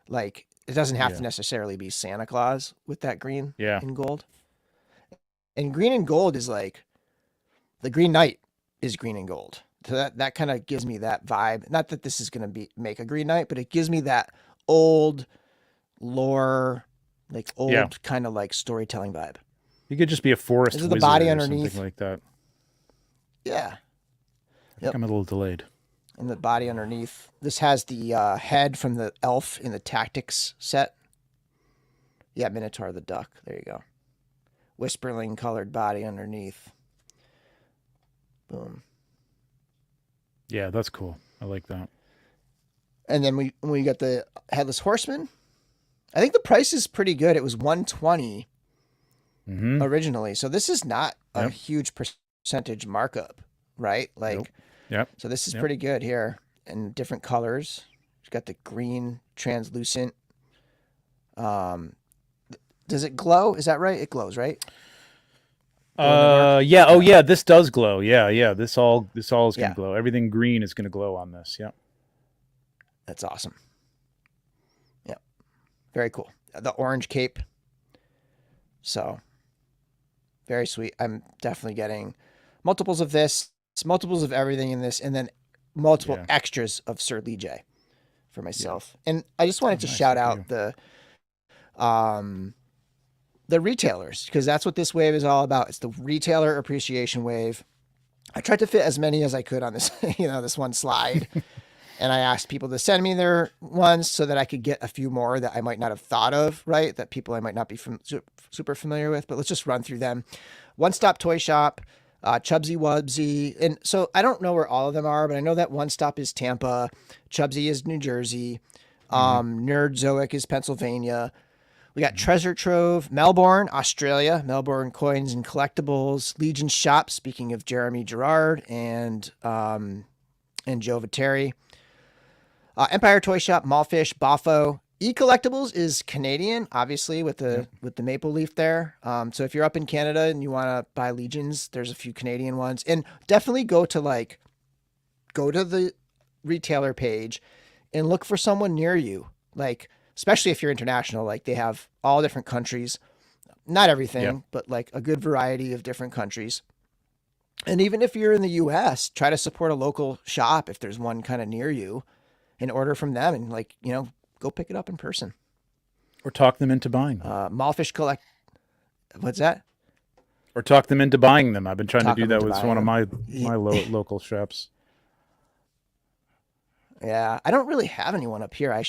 It doesn't have to necessarily be Santa Claus with that green and gold. And green and gold is the Green Knight is green and gold. So that kind of gives me that vibe. Not that this is going to make a Green Knight, but it gives me that old lore, kind of storytelling vibe. He could just be a forest wizard the body underneath, or something like that. Yeah. I think I'm a little delayed. And the body underneath. This has the head from the elf in the tactics set. Yeah, Minotaur the duck. There you go. Whisperling colored body underneath. Boom. Yeah, that's cool. I like that. And then we got the Headless Horseman. I think the price is pretty good. It was $120 originally. So this is not a huge percentage markup, right? So this is pretty good here in different colors. It's got the green translucent. Does it glow? Is that right? It glows, right? Yeah. Oh, yeah. This does glow. Yeah. This all is going to glow. Everything green is going to glow on this. Yeah. That's awesome. Yeah. Very cool. The orange cape. So very sweet. I'm definitely getting multiples of this, multiples of everything in this, and then multiple extras of Sir Lee J for myself. And I just wanted to shout out the retailers, because that's what this wave is all about. It's the retailer appreciation wave. I tried to fit as many as I could on this, this one slide. And I asked people to send me their ones so that I could get a few more that I might not have thought of, right? That people I might not be super familiar with, but let's just run through them. One Stop Toy Shop, Chubsy Wubsy. And so I don't know where all of them are, but I know that One Stop is Tampa. Chubsy is New Jersey. Nerdzoic is Pennsylvania. We got Treasure Trove, Melbourne, Australia, Melbourne Coins and Collectibles, Legion Shop, speaking of Jeremy Gerard and Joe Viteri. Empire Toy Shop, Mallfish, Boffo. E-Collectibles is Canadian, obviously, with the maple leaf there. So if you're up in Canada and you want to buy Legions, there's a few Canadian ones. And definitely go to the retailer page and look for someone near you. Like, especially if you're international, like they have all different countries. Not everything, but like a good variety of different countries. And even if you're in the US, try to support a local shop if there's one kind of near you, and order from them and go pick it up in person. Or talk them into buying. Mallfish Collect. What's that? Or talk them into buying them. I've been trying to do that with one of my local shops. Yeah, I don't really have anyone up here. I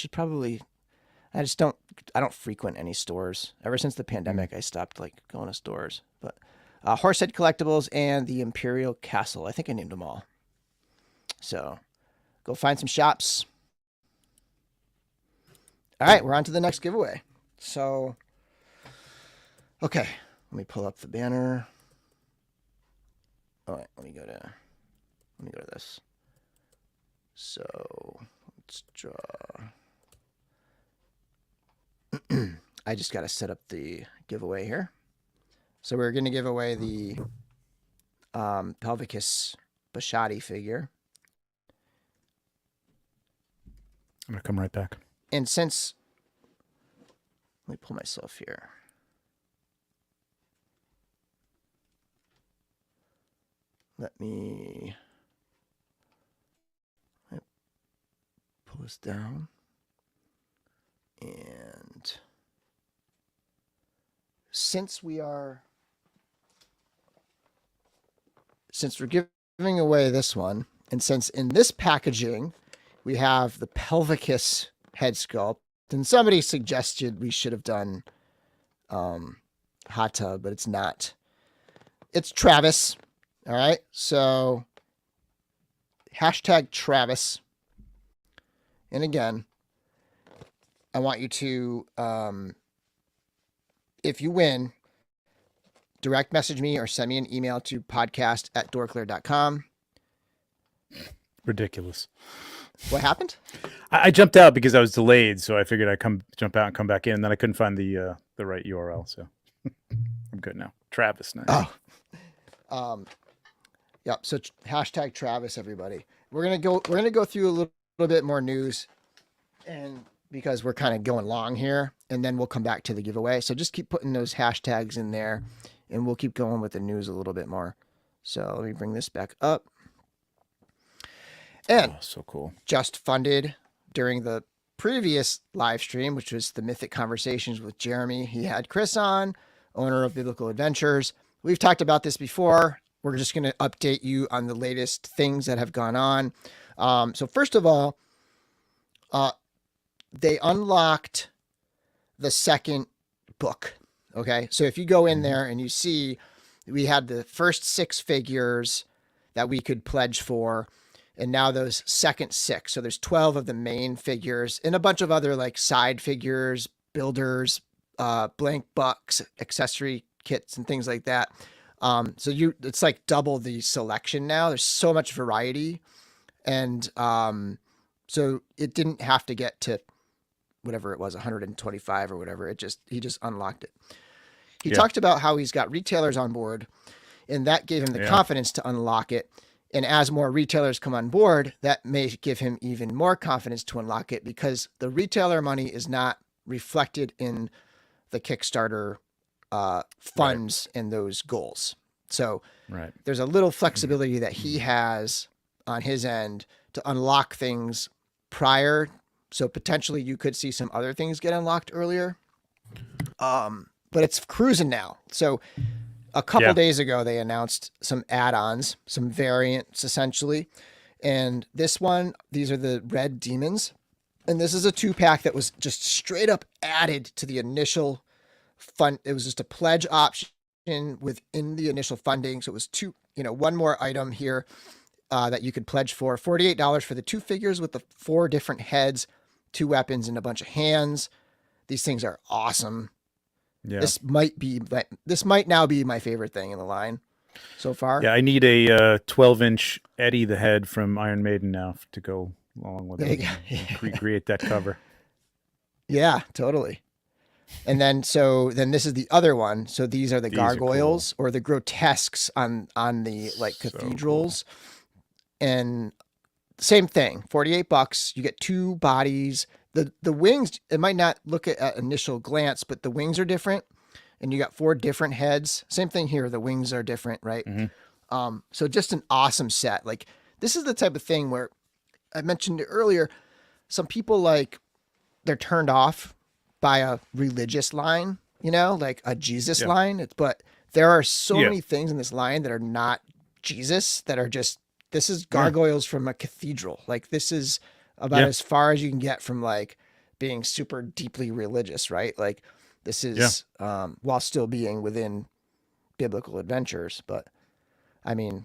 don't frequent any stores. Ever since the pandemic, I stopped going to stores. But Horsehead Collectibles and the Imperial Castle. I think I named them all. So go find some shops. All right, we're on to the next giveaway. So, okay, let me pull up the banner. All right, let me go to this. So let's draw. I just got to set up the giveaway here. So we're going to give away the Pelvicus Bashotti figure. I'm going to come right back. And since, let me pull myself here. Let me pull this down. And since we're giving away this one, and since in this packaging we have the Pelvicus head sculpt, and somebody suggested we should have done Hot Tub, but it's not. It's Travis. All right. So hashtag Travis. And again, I want you to, if you win, direct message me or send me an email to podcast@dorklair.com. Ridiculous. What happened? I jumped out because I was delayed, so I figured I'd jump out and come back in. And then I couldn't find the right URL, so I'm good now. Travis, nice. Oh, yep. So hashtag Travis, everybody. We're gonna go through a little bit more news, and because we're kind of going long here, and then we'll come back to the giveaway. So just keep putting those hashtags in there, and we'll keep going with the news a little bit more. So let me bring this back up. And so cool. Just funded during the previous live stream, which was the Mythic Conversations with Jeremy. He had Chris on, owner of Biblical Adventures. We've talked about this before. We're just going to update you on the latest things that have gone on. So first of all, they unlocked the second book. Okay. So if you go in there and you see, we had the first 6 figures that we could pledge for, and now those second 6. So there's 12 of the main figures and a bunch of other side figures, builders, blank bucks, accessory kits, and things like that. So it's double the selection now. There's so much variety. And so it didn't have to get to whatever it was, 125 or whatever. He just unlocked it. He talked about how he's got retailers on board, and that gave him the confidence to unlock it. And as more retailers come on board, that may give him even more confidence to unlock it, because the retailer money is not reflected in the Kickstarter funds and those goals. So there's a little flexibility that he has on his end to unlock things prior. So potentially you could see some other things get unlocked earlier. But it's cruising now. So a couple days ago, they announced some add-ons, some variants essentially. And this one, these are the red demons. And this is a 2-pack that was just straight up added to the initial fund. It was just a pledge option within the initial funding. So it was one more item here that you could pledge for. $48 for the 2 figures with the 4 different heads, 2 weapons, and a bunch of hands. These things are awesome. Yeah. This might now be my favorite thing in the line so far. Yeah, I need a 12-inch Eddie the Head from Iron Maiden now to go along with it. Recreate that cover. Yeah, totally. And then this is the other one. So these are the gargoyles or the grotesques on the cathedrals. Cool. And same thing, $48. You get 2 bodies. The wings, it might not look at initial glance, but the wings are different, and you got 4 different heads. Same thing here. The wings are different, right? Mm-hmm. So just an awesome set. Like, this is the type of thing where I mentioned it earlier. Some people they're turned off by a religious line, like a Jesus line. But there are so many things in this line that are not Jesus, that are just, this is gargoyles from a cathedral. Like, this is about as far as you can get from being super deeply religious, right? Like, this is while still being within biblical adventures. But I mean,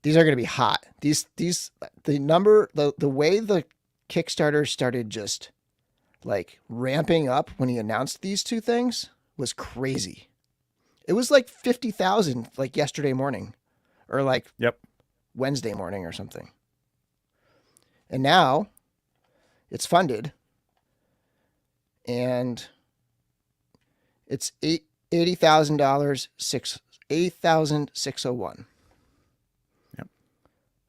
these are going to be hot. The way the Kickstarter started just ramping up when he announced these 2 things was crazy. It was 50,000 yesterday morning or Wednesday morning or something. And now it's funded, and it's $80,000, $8,601. Yep.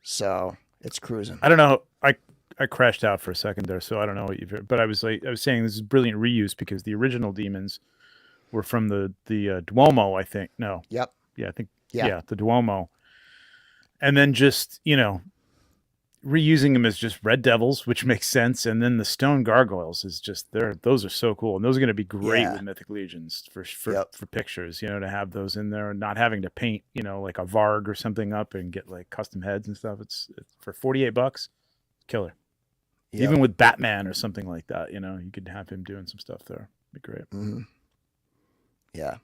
So it's cruising. I don't know. I crashed out for a second there, so I don't know what you've heard. But I was saying this is brilliant reuse, because the original demons were from the Duomo, I think. No. Yep. Yeah, I think. Yeah, the Duomo. And then just, reusing them as just red devils, which makes sense. And then the stone gargoyles is just those are so cool. And those are going to be great with Mythic Legions for pictures, to have those in there and not having to paint, like a Varg or something up and get custom heads and stuff. It's for $48, killer. Yep. Even with Batman or something like that, you could have him doing some stuff there. It'd be great. Mm-hmm. Yeah.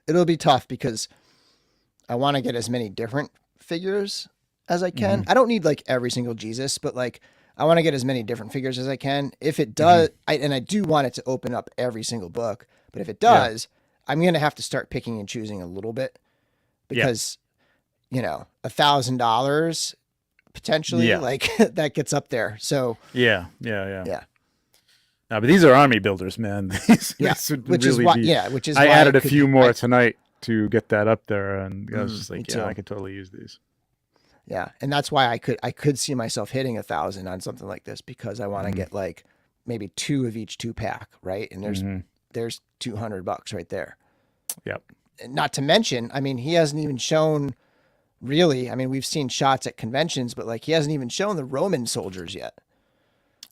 It'll be tough because I want to get as many different figures as I can. Mm-hmm. I don't need every single Jesus, but I want to get as many different figures as I can. If it does, I do want it to open up every single book, but if it does, I'm going to have to start picking and choosing a little bit, because, $1,000 potentially that gets up there. So yeah. No, but these are army builders, man. These which is why I added a few more tonight to get that up there, and I was just I could totally use these. Yeah, and that's why I could see myself hitting 1,000 on something like this, because I want to get maybe 2 of each 2-pack, right? And there's $200 right there. Yep. And not to mention, I mean, he hasn't even shown really. I mean, we've seen shots at conventions, but he hasn't even shown the Roman soldiers yet.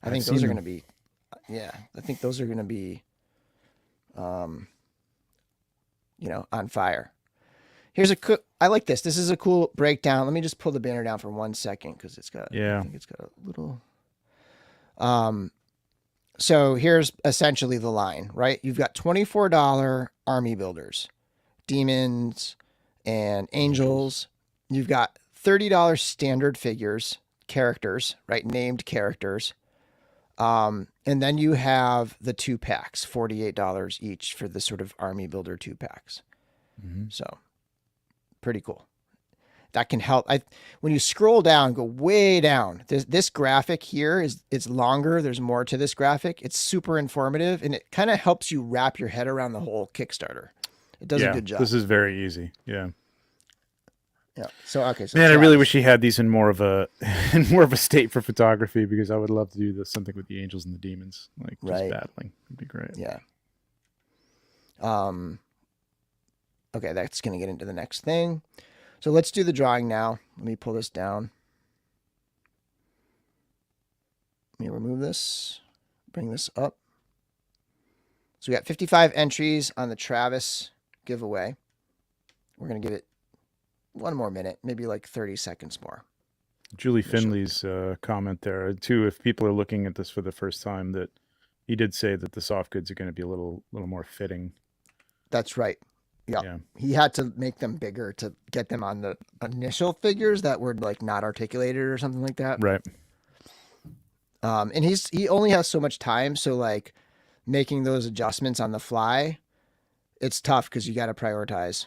I think those are going to be. Yeah, I think those are going to be, on fire. I like this. This is a cool breakdown. Let me just pull the banner down for 1 second, because it's got. I think it's got a little. So here's essentially the line, right? You've got $24 army builders, demons, and angels. You've got $30 standard figures, characters, right? Named characters. And then you have the 2-packs, $48 each for the sort of army builder 2-packs. Mm-hmm. So pretty cool. That can help. When you scroll down, go way down. This graphic here it's longer. There's more to this graphic. It's super informative, and it kind of helps you wrap your head around the whole Kickstarter. It does a good job. This is very easy. Yeah. Yeah. So okay. So Man, I really Travis. wish he had these in more of a state for photography, because I would love to do something with the angels and the demons, like just Right. battling. It'd be great. Yeah. Okay, that's going to get into the next thing. So let's do the drawing now. Let me pull this down. Let me remove this. Bring this up. So we got 55 entries on the Travis giveaway. We're going to give it one more minute, maybe like 30 seconds more. Julie Finley's comment there too. If people are looking at this for the first time, that he did say that the soft goods are going to be a little more fitting. That's right. Yep. Yeah. He had to make them bigger to get them on the initial figures that were like not articulated or something like that. Right. And he only has so much time, so like making those adjustments on the fly, it's tough because you got to prioritize.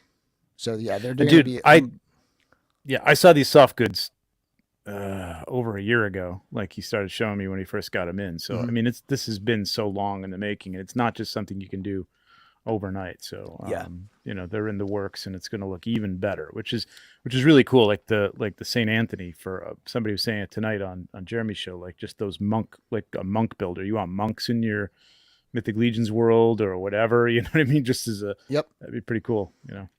So yeah, they're going to be. I saw these soft goods over a year ago. Like he started showing me when he first got them in. So I mean, this has been so long in the making, and it's not just something you can do overnight. So you know, they're in the works, and it's going to look even better, which is really cool. Like the St. Anthony, for somebody was saying it tonight on Jeremy's show, like just those like a monk builder. You want monks in your Mythic Legions world or whatever, you know what I mean? Just as that'd be pretty cool, you know?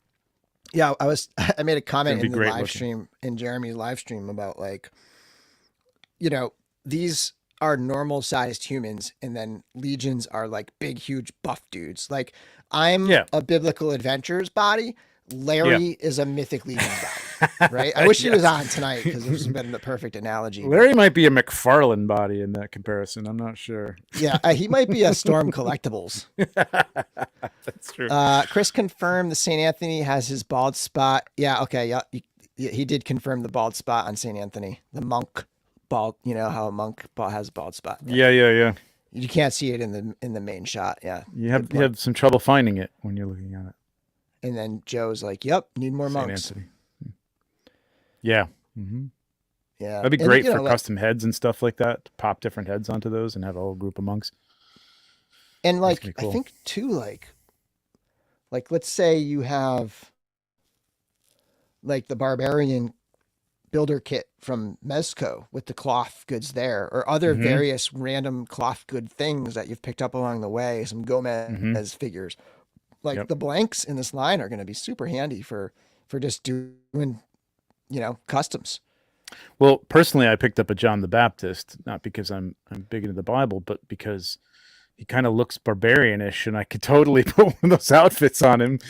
Yeah. I made a comment in the live looking. stream, in Jeremy's live stream, about like, you know, these are normal sized humans, and then legions are like big, huge buff dudes. Like I'm a Biblical Adventures body. Larry is a Mythic Legion body, right? I wish he was on tonight, because this has been the perfect analogy. Larry might be a Mcfarlane body in that comparison. I'm not sure. Yeah, he might be a Storm Collectibles. That's true. Chris confirmed the St. Anthony has his bald spot. Yeah, okay, yeah, he did confirm the bald spot on St. Anthony. The monk bald, you know how a monk has a bald spot. Yeah. You can't see it in the main shot. Yeah, you have some trouble finding it when you're looking at it. And then Joe's like, "Yep, need more St. monks." Anthony. Yeah. Mm-hmm. Yeah, that'd be great for custom heads and stuff like that. To pop different heads onto those and have a whole group of monks. And like, cool. I think too, like let's say you have like the Barbarian builder kit from Mezco with the cloth goods there, or other various random cloth good things that you've picked up along the way, some Gomez figures. Like the blanks in this line are going to be super handy for just doing, you know, customs. Well, personally, I picked up a John the Baptist, not because I'm big into the Bible, but because he kind of looks barbarianish, and I could totally put one of those outfits on him,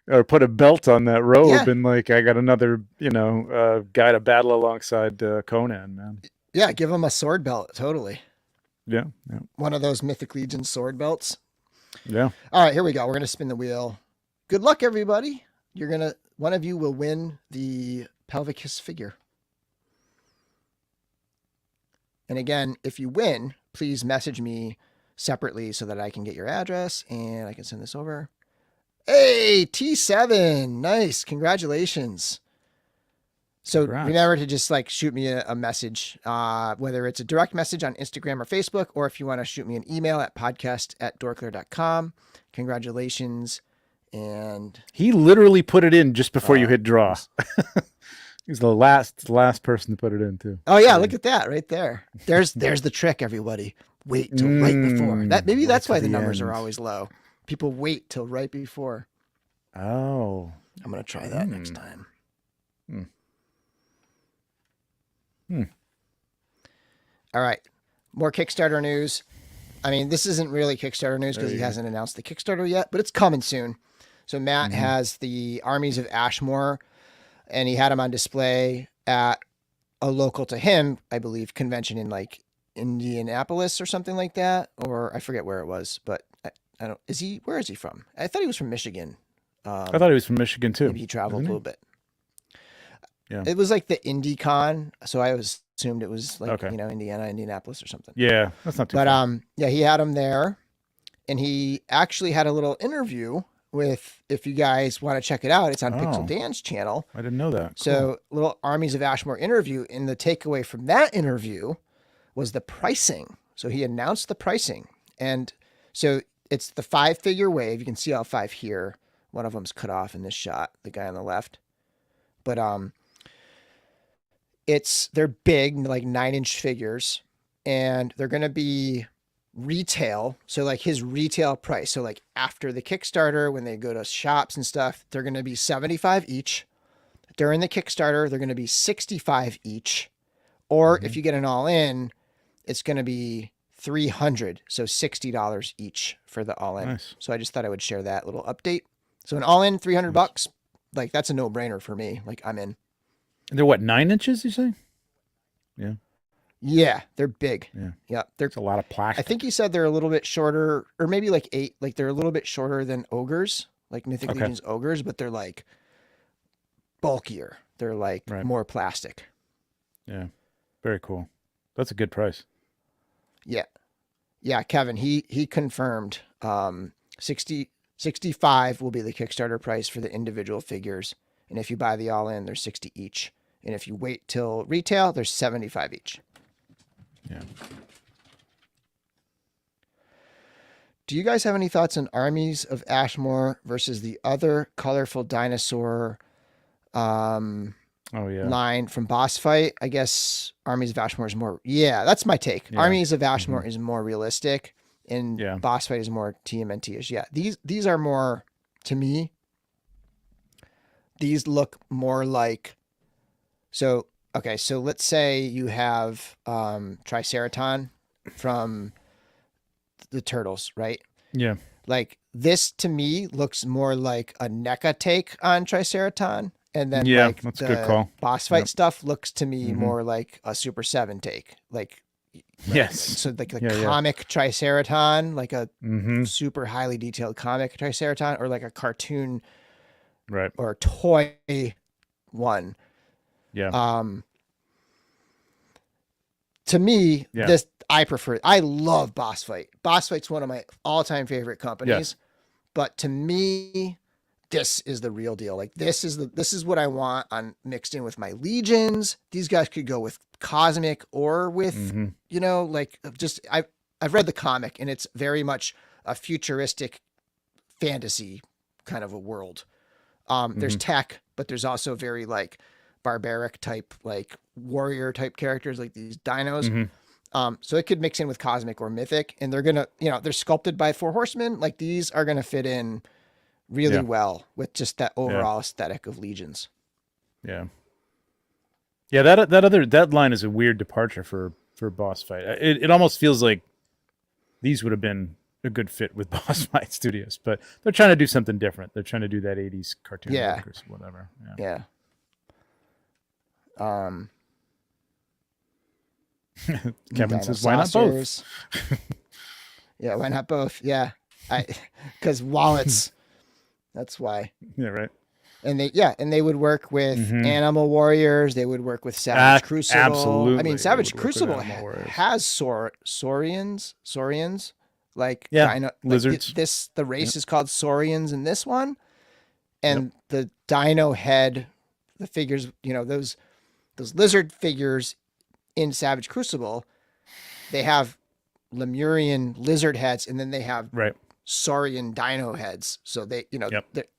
or put a belt on that robe, and like I got another, you know, guy to battle alongside Conan, man. Yeah, give him a sword belt, totally. Yeah. One of those Mythic Legion sword belts. Yeah. All right, here we go. We're gonna spin the wheel. Good luck, everybody. One of you will win the Pelvic Hiss figure. And again, if you win, please message me separately so that I can get your address and I can send this over. Hey, T7. Nice. Congratulations. So remember to just like shoot me a message, whether it's a direct message on Instagram or Facebook, or if you want to shoot me an email at podcast@dorklair.com. Congratulations. And he literally put it in just before you hit draw. He's the last person to put it in too. Oh yeah, look at that right there. There's the trick, everybody. Wait till right before. Maybe that's why the numbers are always low. People wait till right before. Oh. I'm gonna try that next time. All right. More Kickstarter news. I mean, this isn't really Kickstarter news because he hasn't announced the Kickstarter yet, but it's coming soon. So Matt has the Armies of Ashmore, and he had them on display at a local to him, I believe, convention in like Indianapolis or something like that, or I forget where it was, but I don't. Where is he from? I thought he was from Michigan. I thought he was from Michigan too. Maybe he traveled a little bit. Yeah. It was like the IndyCon, so I assumed it was like, you know, Indianapolis or something. Yeah, that's not too bad. Yeah, he had him there, and he actually had a little interview with, if you guys want to check it out, it's on Pixel Dan's channel. I didn't know that. Cool. So little Armies of Ashmore interview, and the takeaway from that interview was the pricing. So he announced the pricing, and so it's the 5-figure wave. You can see all 5 here. One of them's cut off in this shot, the guy on the left. But they're big, like 9-inch figures, and they're going to be retail. So like his retail price. So like after the Kickstarter, when they go to shops and stuff, they're going to be $75 each. During the Kickstarter, they're going to be $65 each. Or if you get an all-in, it's going to be $300. So $60 each for the all-in. Nice. So I just thought I would share that little update. So an all-in, $300. Like that's a no-brainer for me. Like I'm in. They're what, 9 inches, you say? Yeah. Yeah, they're big. Yeah. They're It's a lot of plastic. I think you said they're a little bit shorter, or maybe like 8. Like they're a little bit shorter than ogres, like Mythic Legions ogres, but they're like bulkier. They're like more plastic. Yeah. Very cool. That's a good price. Yeah. Yeah, Kevin, he confirmed 65 will be the Kickstarter price for the individual figures. And if you buy the all-in, they're 60 each. And if you wait till retail, there's 75 each. Yeah. Do you guys have any thoughts on Armies of Ashmore versus the other colorful dinosaur line from Boss Fight? I guess Armies of Ashmore is more... Yeah, that's my take. Yeah. Armies of Ashmore is more realistic, and Boss Fight is more TMNT-ish. Yeah, these are more, to me, these look more like... So, okay, so let's say you have Triceraton from the Turtles, right? Yeah. Like, this, to me, looks more like a NECA take on Triceraton. And then, like, that's a good call. Boss Fight stuff looks to me more like a Super 7 take. Like, so like the comic Triceraton, like a super highly detailed comic Triceraton, or like a cartoon or toy one. Yeah. To me, this I love Boss Fight. Boss Fight's one of my all-time favorite companies. But to me, this is the real deal. Like this is what I want on mixed in with my Legions. These guys could go with Cosmic or with like just I've read the comic, and it's very much a futuristic fantasy kind of a world. There's tech, but there's also very like barbaric type, like warrior type characters, like these dinos. So it could mix in with Cosmic or Mythic, and they're gonna, they're sculpted by 4 Horsemen. Like these are gonna fit in really well with just that overall aesthetic of Legions. Yeah. Yeah, that line is a weird departure for Boss Fight. It almost feels like these would have been a good fit with Boss Fight Studios, but they're trying to do something different. They're trying to do that 80s cartoon look or whatever. Yeah. Kevin says, "Why not both?" Yeah, why not both? Yeah, because wallets. That's why. Yeah, right. And they would work with Animal Warriors. They would work with Savage Crucible. Absolutely. I mean, Savage Crucible has Saurians. Like lizards. Like the race is called Saurians in this one, and the Dino head, the figures, those lizard figures in Savage Crucible, they have Lemurian lizard heads, and then they have Saurian dino heads. So they,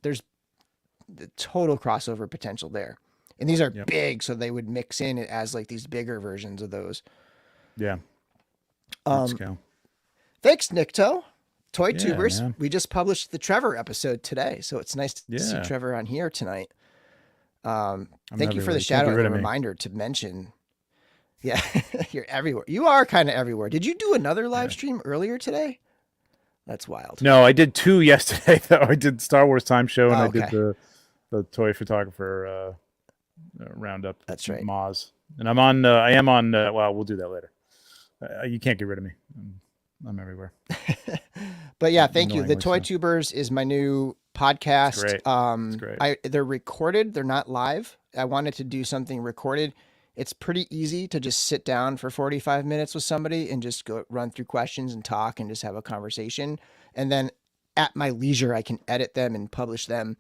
there's the total crossover potential there. And these are big, so they would mix in it as like these bigger versions of those. Yeah. Let's go. Thanks, Nikto. Toy Tubers. Man. We just published the Trevor episode today, so it's nice to see Trevor on here tonight. Thank you for the shout out and the reminder to mention. Yeah, you're everywhere. You are kind of everywhere. Did you do another live stream earlier today? That's wild. No, I did 2 yesterday, though. I did Star Wars Time Show, and I did the Toy Photographer Roundup. That's right. Moz. And I am on, well, we'll do that later. You can't get rid of me. I'm everywhere. But yeah, thank you. The Toy Tubers is my new podcast. It's great. They're recorded. They're not live. I wanted to do something recorded. It's pretty easy to just sit down for 45 minutes with somebody and just go run through questions and talk and just have a conversation. And then at my leisure, I can edit them and publish them.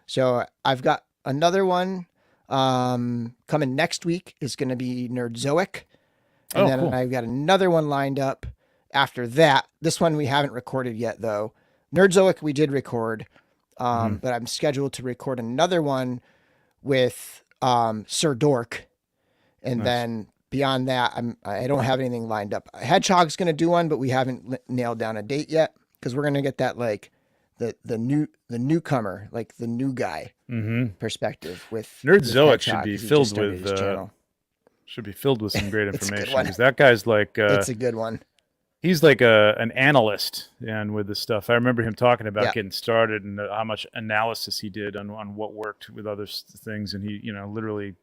So I've got another one coming next week. Is going to be Nerdzoic. And then I've got another one lined up after that. This one we haven't recorded yet, though. Nerdzoic we did record, but I'm scheduled to record another one with Sir Dork. And Nice. then beyond that, I don't have anything lined up. Hedgehog's going to do one, but we haven't nailed down a date yet because we're going to get that like the newcomer, like the new guy perspective with Nerdzoic should Hedgehog, be 'cause he just filled started with his channel. some great It's a good information one. because that guy's like It's a good one. he's like an analyst and with this stuff. I remember him talking about Yeah. getting started and how much analysis he did on what worked with other things, and he literally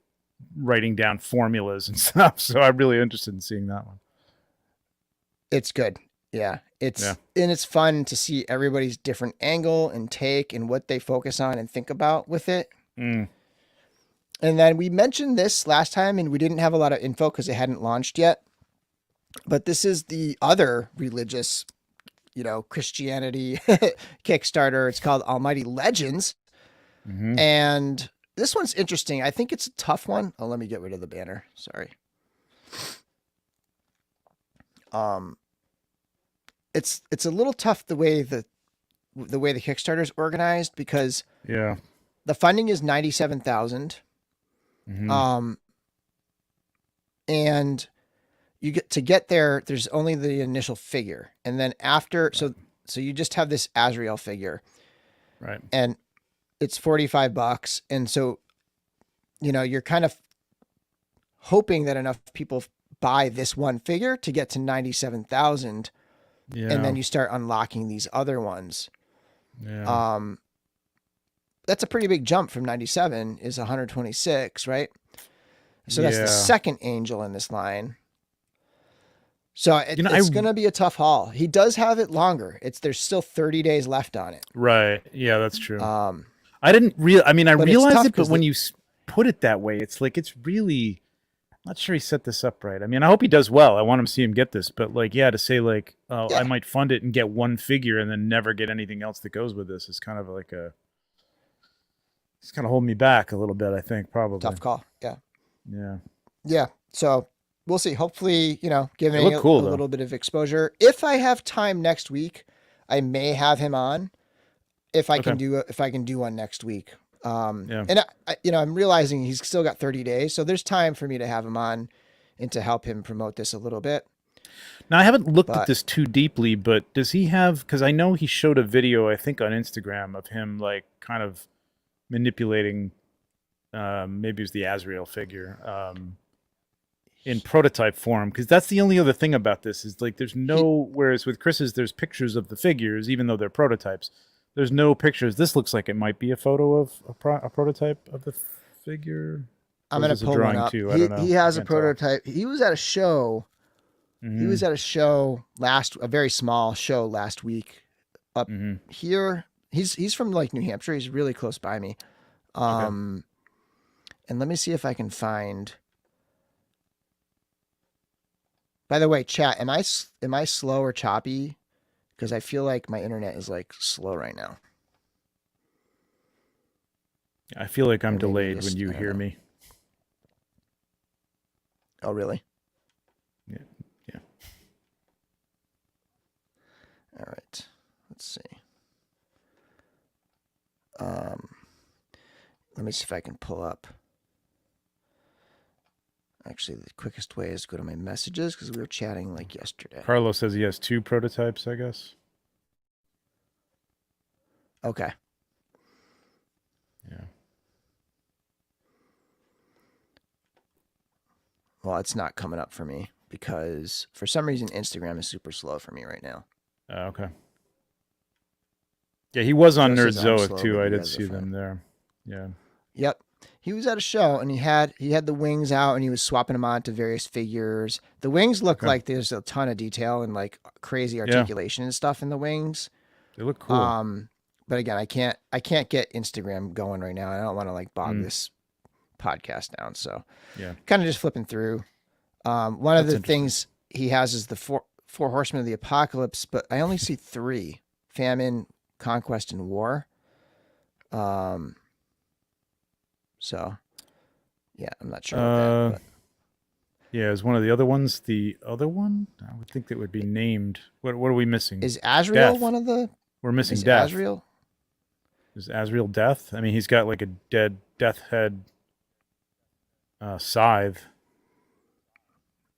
writing down formulas and stuff. So I'm really interested in seeing that one. It's good. Yeah. And it's fun to see everybody's different angle and take and what they focus on and think about with it. Mm. And then we mentioned this last time and we didn't have a lot of info because it hadn't launched yet. But this is the other religious, Christianity Kickstarter. It's called Almighty Legends. Mm-hmm. And this one's interesting. I think it's a tough one. Oh, let me get rid of the banner. Sorry. It's a little tough the way the Kickstarter is organized because the funding is 97,000. Mm-hmm. And you get there. There's only the initial figure, and then after, so you just have this Azrael figure, right? And it's $45, and so you're kind of hoping that enough people buy this one figure to get to 97,000, and then you start unlocking these other ones. Yeah. That's a pretty big jump from 97 is 126, right? So that's the second angel in this line. So it's going to be a tough haul. He does have it longer. There's still 30 days left on it. Right. Yeah, that's true. I realized it, but when you put it that way, it's like, it's really, I'm not sure he set this up right. I mean, I hope he does well. I want to see him get this, but to say I might fund it and get one figure and then never get anything else that goes with this is kind of like it's kind of holding me back a little bit, I think, probably. Tough call. Yeah. Yeah. Yeah. So we'll see. Hopefully, giving a little bit of exposure. If I have time next week, I may have him on. If I can do one next week. And I'm realizing he's still got 30 days, so there's time for me to have him on and to help him promote this a little bit. Now I haven't looked at this too deeply, but does he have? Because I know he showed a video, I think, on Instagram of him kind of manipulating. Maybe it was the Azrael figure. In prototype form, because that's the only other thing about this is there's no. Whereas with Chris's, there's pictures of the figures, even though they're prototypes. There's no pictures. This looks like it might be a photo of a prototype of the figure. I'm going to pull one up. Too? I don't know. He has a prototype. He was at a show. Mm-hmm. He was at a show a very small show last week up here. He's from New Hampshire. He's really close by me. And let me see if I can find. By the way, chat, am I slow or choppy? Because I feel like my internet is slow right now. I feel like I'm delayed when you hear me. Oh, really? Yeah. All right. Let's see. Let me see if I can pull up. Actually, the quickest way is to go to my messages because we were chatting yesterday. Carlos says he has 2 prototypes, I guess. Okay. Yeah. Well, it's not coming up for me because for some reason Instagram is super slow for me right now. Okay. Yeah, he was on Nerdzoic too. I did see them there. Yeah. Yep. He was at a show and he had the wings out and he was swapping them on to various figures. The wings look like there's a ton of detail and crazy articulation and stuff in the wings. They look cool. But again, I can't get Instagram going right now. I don't want to bog this podcast down. So kind of just flipping through. One of the things he has is the four Horsemen of the Apocalypse, but I only see 3: Famine, Conquest, and War. So, yeah, I'm not sure about that. But. Yeah, is one of the other ones the other one? I would think that would be named. What are we missing? Is Azrael Death. One of the? We're missing Death. Azrael? Is Azrael Death? I mean, he's got a dead death head scythe.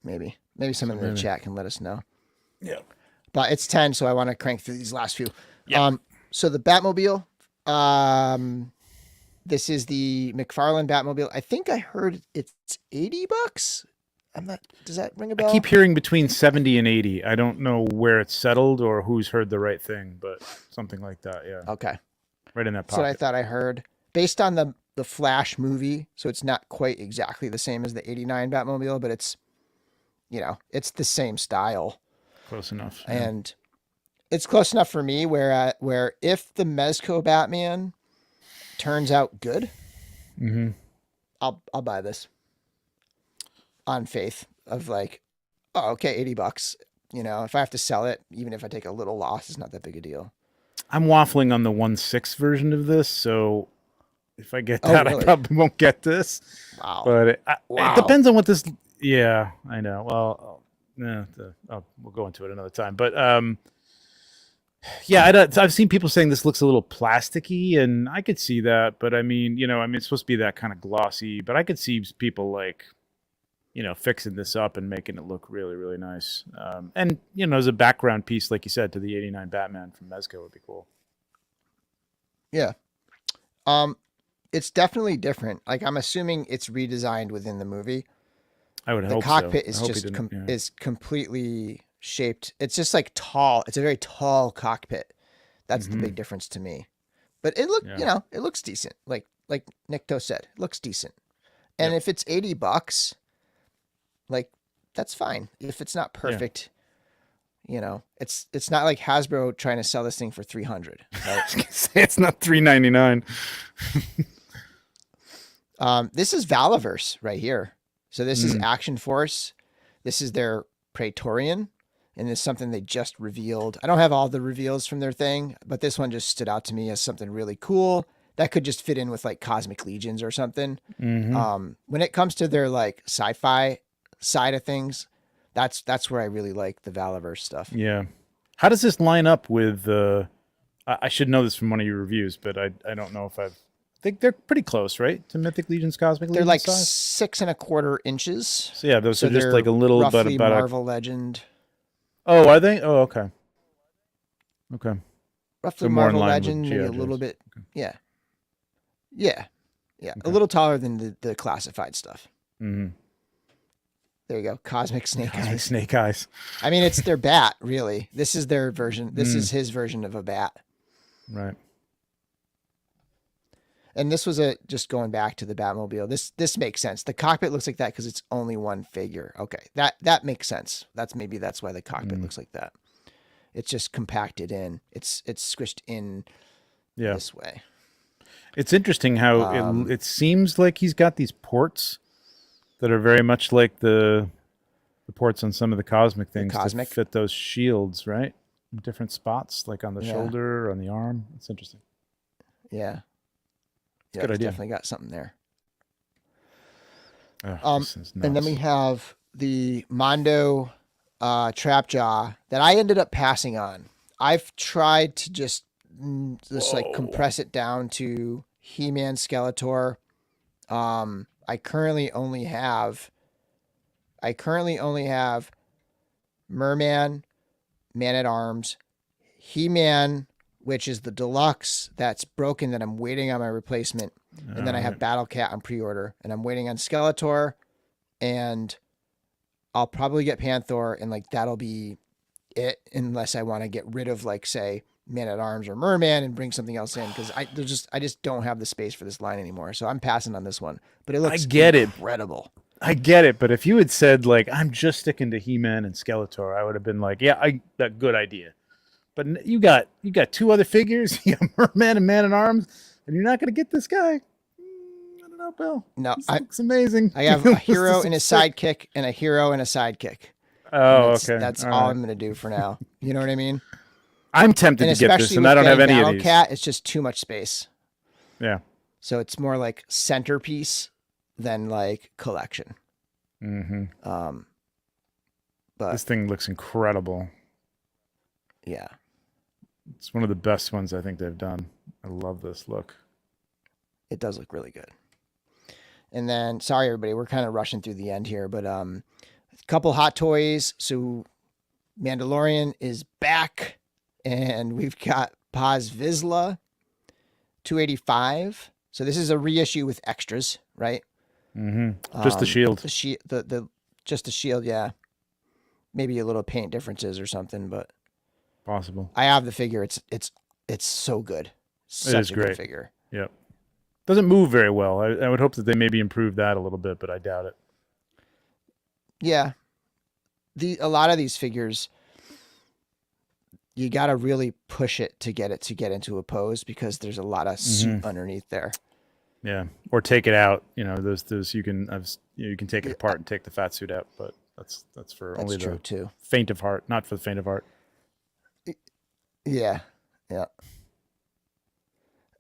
Maybe someone in the chat can let us know. Yeah. But it's 10, so I want to crank through these last few. Yeah. So the Batmobile, this is the McFarlane Batmobile. I think I heard it's $80. I'm not. Does that ring a bell? I keep hearing between 70 and 80. I don't know where it's settled or who's heard the right thing, but something like that. Yeah. Okay. Right in that pocket. That's what I thought I heard. Based on the Flash movie, so it's not quite exactly the same as the 89 Batmobile, but it's, it's the same style. Close enough. Yeah. And it's close enough for me where if the Mezco Batman turns out good, I'll buy this on faith of like, oh, okay, $80. If I have to sell it, even if I take a little loss, it's not that big a deal. I'm waffling on the 1/6 version of this, so if I get that, really? I probably won't get this. Wow. But it depends on what this. Yeah, I know. Well, we'll go into it another time. But yeah, I've seen people saying this looks a little plasticky, and I could see that. But I mean, it's supposed to be that kind of glossy. But I could see people like, fixing this up and making it look really, really nice. And as a background piece, like you said, to the '89 Batman from Mezco would be cool. Yeah. It's definitely different. Like, I'm assuming it's redesigned within the movie. I would hope the cockpit so. is just is completely shaped. It's just like tall. It's a very tall cockpit. That's the big difference to me. But it it looks decent. Like Nikto said, it looks decent. And if it's $80, like, that's fine. If it's not perfect, it's not like Hasbro trying to sell this thing for $300. Right? It's not $399. This is Valaverse right here. So this is Action Force. This is their Praetorian, and it's something they just revealed. I don't have all the reveals from their thing, but this one just stood out to me as something really cool that could just fit in with like Cosmic Legions or something. When it comes to their like sci-fi side of things, that's where I really like the Valaverse stuff. Yeah. How does this line up with I should know this from one of your reviews, but I don't know if I think they're pretty close, right? To Mythic Legions, Cosmic Legions. They're like size? 6 1/4 inches. So yeah, those are just like a little bit roughly about Marvel Legend. Oh, are they? Oh, okay. Okay. Roughly So more in Marvel line Legend, with maybe a G.I. little Joes. bit. Yeah. Okay. A little taller than the classified stuff. There you go. Cosmic Snake Eyes. Snake Eyes. I mean, it's their bat, really. This is their version. This is his version of a bat. Right. And this was just going back to the Batmobile. This makes sense. The cockpit looks like that because it's only one figure. Okay, that makes sense. That's why the cockpit looks like that. It's just compacted in. It's squished in this way. It's interesting how it seems like he's got these ports that are very much like the ports on some of the Cosmic things to fit those shields, right? In different spots, like on the shoulder or on the arm. It's interesting. Yeah. It's good idea. Definitely got something there. This is nuts. And then we have the Mondo Trap Jaw that I ended up passing on. I've tried to just like compress it down to He-Man Skeletor. I currently only have Merman, Man-at-Arms, He-Man, which is the deluxe that's broken that I'm waiting on my replacement. And then I have Battle Cat on pre-order, and I'm waiting on Skeletor, and I'll probably get Panther, and like that'll be it, unless I want to get rid of like, say, Man-at-Arms or Merman and bring something else in, because I just don't have the space for this line anymore. So I'm passing on this one. But it looks incredible. I get it, but if you had said like I'm just sticking to He-Man and Skeletor, I would have been like, that good idea. But you got 2 other figures, you got Merman and Man-at-Arms, and you're not going to get this guy. I don't know, Bill. No, this looks amazing. I have a hero and a sidekick and a hero and a sidekick. Oh, okay. That's all I'm going to do for now. You know what I mean? I'm tempted to get this, and I don't have any of these. Cat, it's just too much space. Yeah. So it's more like centerpiece than like collection. But this thing looks incredible. Yeah. It's one of the best ones I think they've done. I love this look. It does look really good. And then, sorry everybody, we're kind of rushing through the end here, but couple hot toys. So Mandalorian is back, and we've got Paz Vizsla 285. So this is a reissue with extras, right? Mm-hmm. Just the shield. The just the shield, yeah. Maybe a little paint differences or something, but possible. I have the figure. It's so good. Such a great. good figure. Yep. Doesn't move very well. I would hope that they maybe improve that a little bit, but I doubt it. Yeah. A lot of these figures, you got to really push it to get into a pose because there's a lot of suit underneath there. Yeah, or take it out. You know, those you can take it apart and take the fat suit out, but that's only the faint of heart, not for the faint of heart. Yeah, yeah.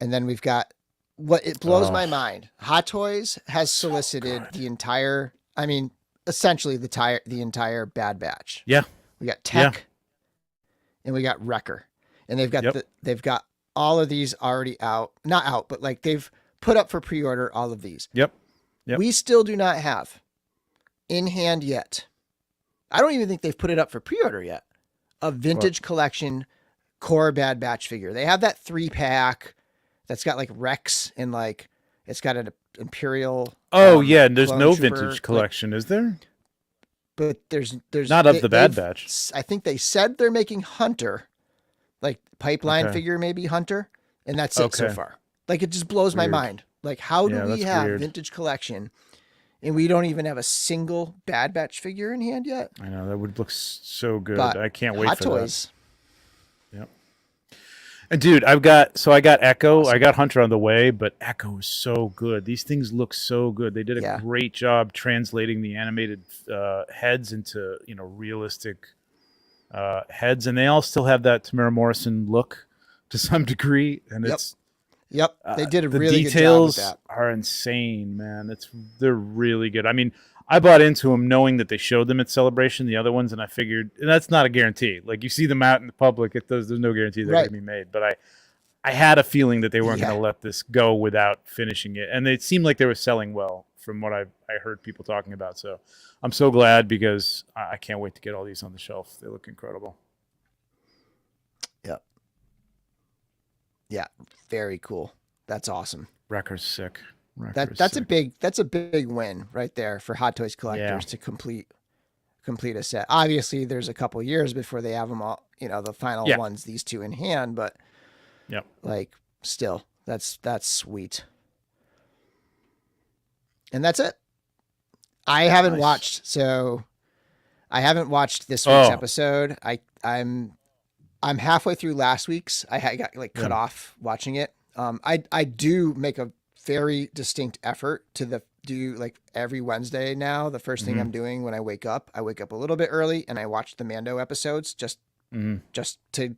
And then we've got what it blows my mind. Hot Toys has solicited the entire. I mean, essentially the entire Bad Batch. Yeah, we got Tech, and we got Wrecker, and they've got all of these already out. Not out, but like they've put up for pre-order all of these. Yep. We still do not have in hand yet. I don't even think they've put it up for pre-order yet. A vintage collection core Bad Batch figure. They have that 3-pack that's got like Rex and like it's got an Imperial. Oh yeah, and there's no vintage collection, is there? But there's not of the Bad Batch. I think they said they're making Hunter, like pipeline figure, maybe Hunter, and that's it so far. Like it just blows my mind. Like how do we have vintage collection and we don't even have a single Bad Batch figure in hand yet? I know that would look so good. But I can't wait Hot for Toys. that. Yep. And dude, I got Echo. Awesome. I got Hunter on the way, but Echo is so good. These things look so good. They did a great job translating the animated heads into realistic heads, and they all still have that Tamara Morrison look to some degree, and Yep, they did a really good job with that. The details are insane, man. They're really good. I mean, I bought into them knowing that they showed them at Celebration, the other ones, and I figured and that's not a guarantee. Like you see them out in the public, there's no guarantee they're going to be made. But I had a feeling that they weren't going to let this go without finishing it, and it seemed like they were selling well from what I heard people talking about. So I'm so glad because I can't wait to get all these on the shelf. They look incredible. Yep. Yeah, very cool. That's awesome. Wrecker's sick. That's a big win right there for Hot Toys collectors to complete a set. Obviously, there's a couple years before they have them all. The final ones, these two in hand, but like still, that's sweet. And that's it. I haven't watched this week's episode. I'm halfway through last week's. I got cut off watching it. I do make a very distinct effort to do like every Wednesday now. The first thing I'm doing when I wake up a little bit early and I watch the Mando episodes just to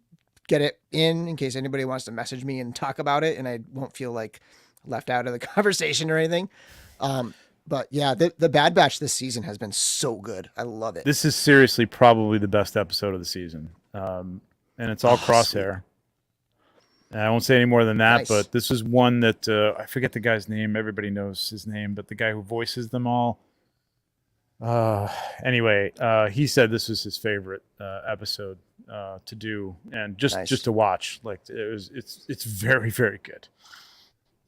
get it in case anybody wants to message me and talk about it and I won't feel like left out of the conversation or anything. But yeah, the Bad Batch this season has been so good. I love it. This is seriously probably the best episode of the season. And it's all Crosshair. Sweet. I won't say any more than that, but this is one that I forget the guy's name. Everybody knows his name, but the guy who voices them all. Anyway, he said this was his favorite episode to do and just to watch. Like it's very, very good.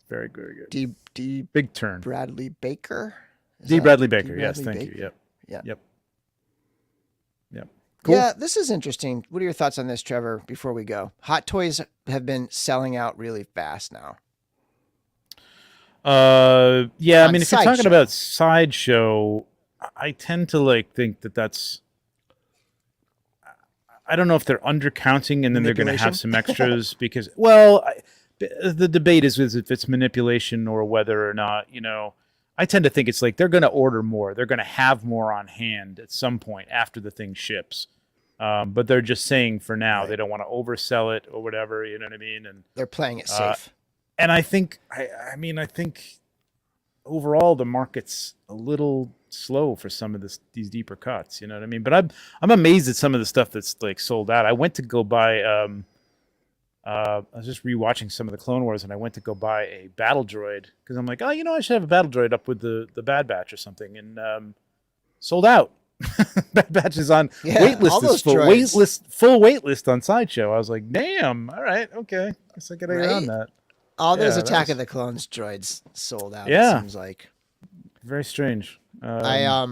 Very, very good. D big turn. Bradley Baker. Bradley Baker. Yes, thank you. Yep. Cool. Yeah, this is interesting. What are your thoughts on this, Trevor, before we go? Hot Toys have been selling out really fast now. Yeah, I mean, if you're talking about Sideshow, I tend to think that's I don't know if they're undercounting and then they're going to have some extras because, the debate is if it's manipulation or whether or not, I tend to think it's like they're going to order more. They're going to have more on hand at some point after the thing ships. But they're just saying for now they don't want to oversell it or whatever. You know what I mean? And they're playing it safe. And I think, I think overall the market's a little slow for some of these deeper cuts. You know what I mean? But I'm amazed at some of the stuff that's sold out. I went to go buy. I was just rewatching some of the Clone Wars, and I went to go buy a battle droid because I'm like, I should have a battle droid up with the Bad Batch or something, and sold out. Bad Batch is on Yeah, all waitlist those is full droids. full waitlist on Sideshow. I was like, damn, all right, okay. Guess I gotta get on Right? that. All those Yeah, that Attack was of the Clones droids sold out, it yeah, seems like. very strange. I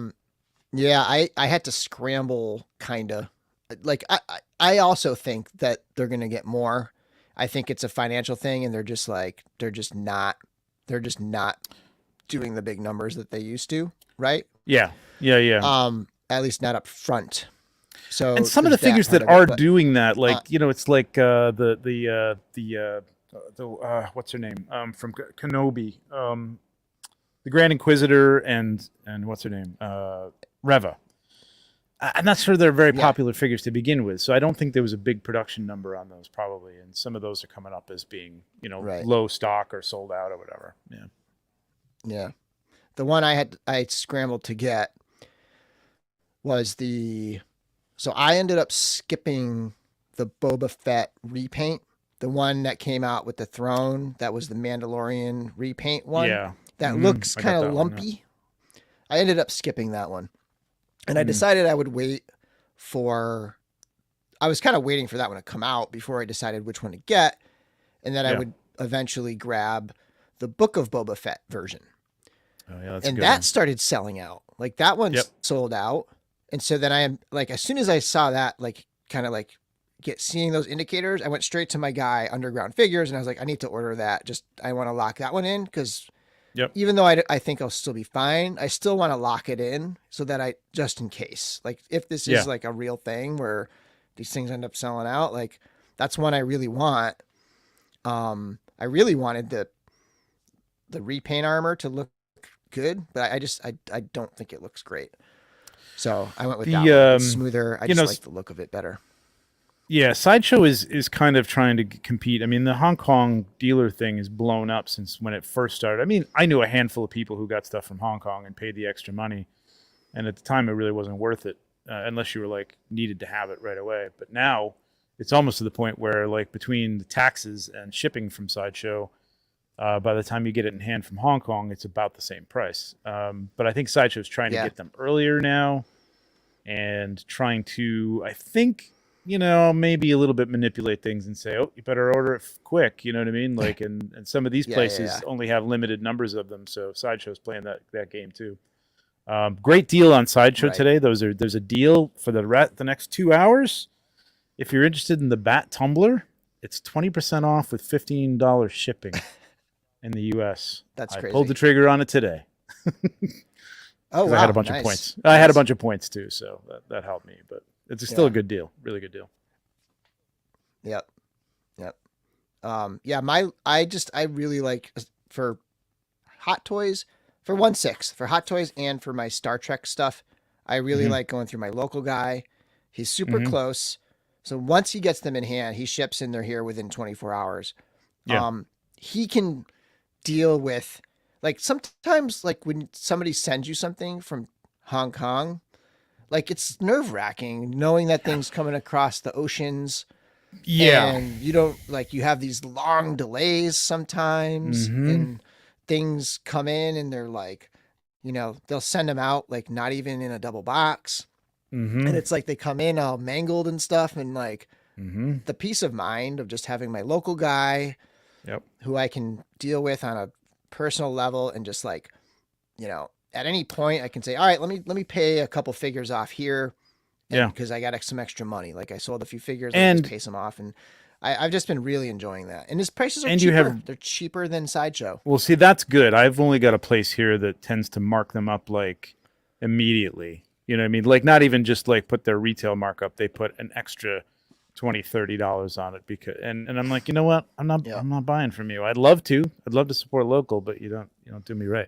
yeah, I had to scramble kinda. Like I also think that they're gonna get more. I think it's a financial thing and they're just not doing the big numbers that they used to, right? yeah. At least not up front. So And some of the there's that figures part that of it, are but doing that, like it's like the what's her name from Kenobi, the Grand Inquisitor, and what's her name, Reva. I'm not sure they're very popular figures to begin with, so I don't think there was a big production number on those probably, and some of those are coming up as being low stock or sold out or whatever. Yeah. The one I scrambled to get was so I ended up skipping the Boba Fett repaint, the one that came out with the throne. That was the Mandalorian repaint one. Yeah. That looks kind of lumpy. I ended up skipping that one. And I decided I would wait I was kind of waiting for that one to come out before I decided which one to get. And then I would eventually grab the Book of Boba Fett version. Oh, yeah, that's and a good that one. started selling out. Like that one sold out. And so then I am like, as soon as I saw that, like kind of like seeing those indicators, I went straight to my guy Underground Figures and I was like, I need to order that. I want to lock that one in because even though I think I'll still be fine, I still want to lock it in so that just in case, like if this is like a real thing where these things end up selling out, like that's one I really want. I really wanted the repaint armor to look good, but I don't think it looks great. So I went with that one. It's smoother. I just like the look of it better. Yeah, Sideshow is kind of trying to compete. I mean, the Hong Kong dealer thing is blown up since when it first started. I mean, I knew a handful of people who got stuff from Hong Kong and paid the extra money. And at the time, it really wasn't worth it unless you were like needed to have it right away. But now it's almost to the point where like between the taxes and shipping from Sideshow, by the time you get it in hand from Hong Kong, it's about the same price. But I think Sideshow's trying to get them earlier now and trying to, I think, maybe a little bit manipulate things and say, oh, you better order it quick. You know what I mean? Like, and some of these places only have limited numbers of them. So Sideshow's playing that game too. Great deal on Sideshow today. There's a deal for the next 2 hours. If you're interested in the Bat Tumbler, it's 20% off with $15 shipping in the US. That's crazy. I pulled the trigger on it today. Oh, wow. I had a bunch of points. I had a bunch of points too, so that helped me. But it's still a good deal. Really good deal. Yep. I really like for Hot Toys, for 1/6, for Hot Toys and for my Star Trek stuff, I really like going through my local guy. He's super close. So once he gets them in hand, he ships and they're here within 24 hours. Yeah. He can deal with, like, sometimes, like, when somebody sends you something from Hong Kong, like, it's nerve-wracking knowing that thing's coming across the oceans. Yeah. And you don't, like, you have these long delays sometimes, and things come in and they're like, they'll send them out, like, not even in a double box. And it's like they come in all mangled and stuff, and like the peace of mind of just having my local guy who I can deal with on a personal level, and just like, at any point I can say, all right, let me pay a couple figures off here. Because I got some extra money. Like I sold a few figures and just pay some off. And I've just been really enjoying that. And his prices are cheaper. They're cheaper than Sideshow. Well, see, that's good. I've only got a place here that tends to mark them up like immediately. You know what I mean? Like not even just like put their retail markup. They put an extra $20, $30 on it because and I'm like, you know what? I'm not buying from you. I'd love to support local, but you don't do me right.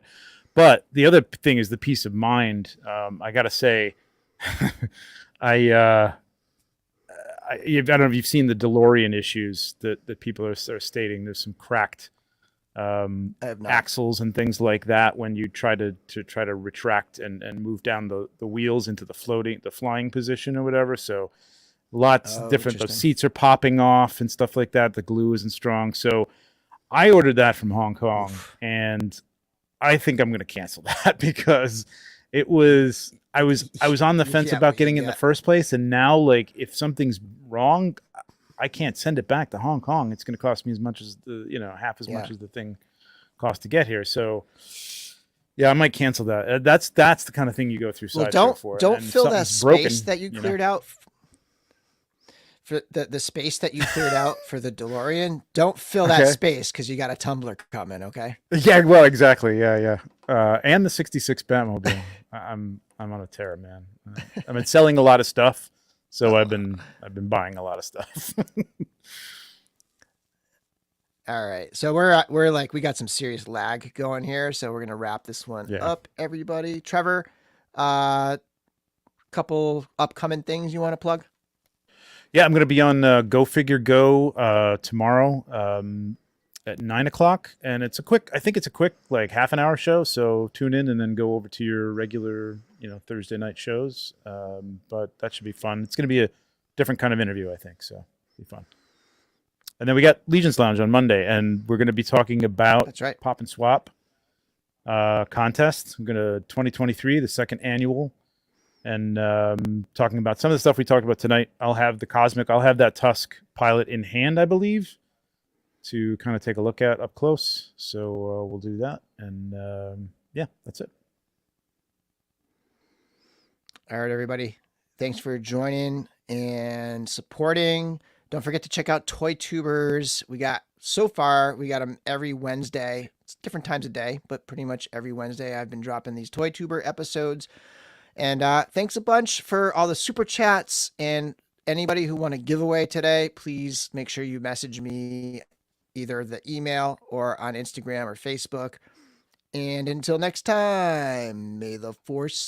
But the other thing is the peace of mind. I gotta say, I don't know if you've seen the DeLorean issues that people are stating. There's some cracked axles and things like that when you try to retract and move down the wheels into the flying position or whatever. So lots different. The seats are popping off and stuff like that. The glue isn't strong. So I ordered that from Hong Kong, and I think I'm going to cancel that because it was I was on the You fence get about what you getting it in the get. first place, and now like if something's wrong, I can't send it back to Hong Kong. It's going to cost me as much as half as much as the thing cost to get here. So yeah, I might cancel that. That's the kind of thing you go through Sideshow for. Don't and fill that something's space broken, that you cleared out. For the space that you cleared out for the DeLorean, don't fill that space because you got a tumbler coming. Okay. Yeah. Well, exactly. Yeah. And the '66 Batmobile. I'm on a tear, man. I've been selling a lot of stuff, so I've been buying a lot of stuff. All right, so we're like we got some serious lag going here, so we're gonna wrap this one up, everybody. Trevor, couple upcoming things you want to plug? Yeah, I'm going to be on Go Figure Go tomorrow at 9:00, and it's a quick. I think it's a quick like half an hour show. So tune in and then go over to your regular Thursday night shows. But that should be fun. It's going to be a different kind of interview, I think. So it'll be fun. And then we got Legions Lounge on Monday, and we're going to be talking about That's right. Pop and Swap contest. I'm going to 2023, the second annual. And talking about some of the stuff we talked about tonight. I'll have that Tusk pilot in hand, I believe, to kind of take a look at up close. So we'll do that. And yeah, that's it. All right, everybody. Thanks for joining and supporting. Don't forget to check out Toy Tubers. We got them every Wednesday. It's different times of day, but pretty much every Wednesday I've been dropping these Toy Tuber episodes. And thanks a bunch for all the super chats, and anybody who want to give away today, please make sure you message me either the email or on Instagram or Facebook. And until next time, may the force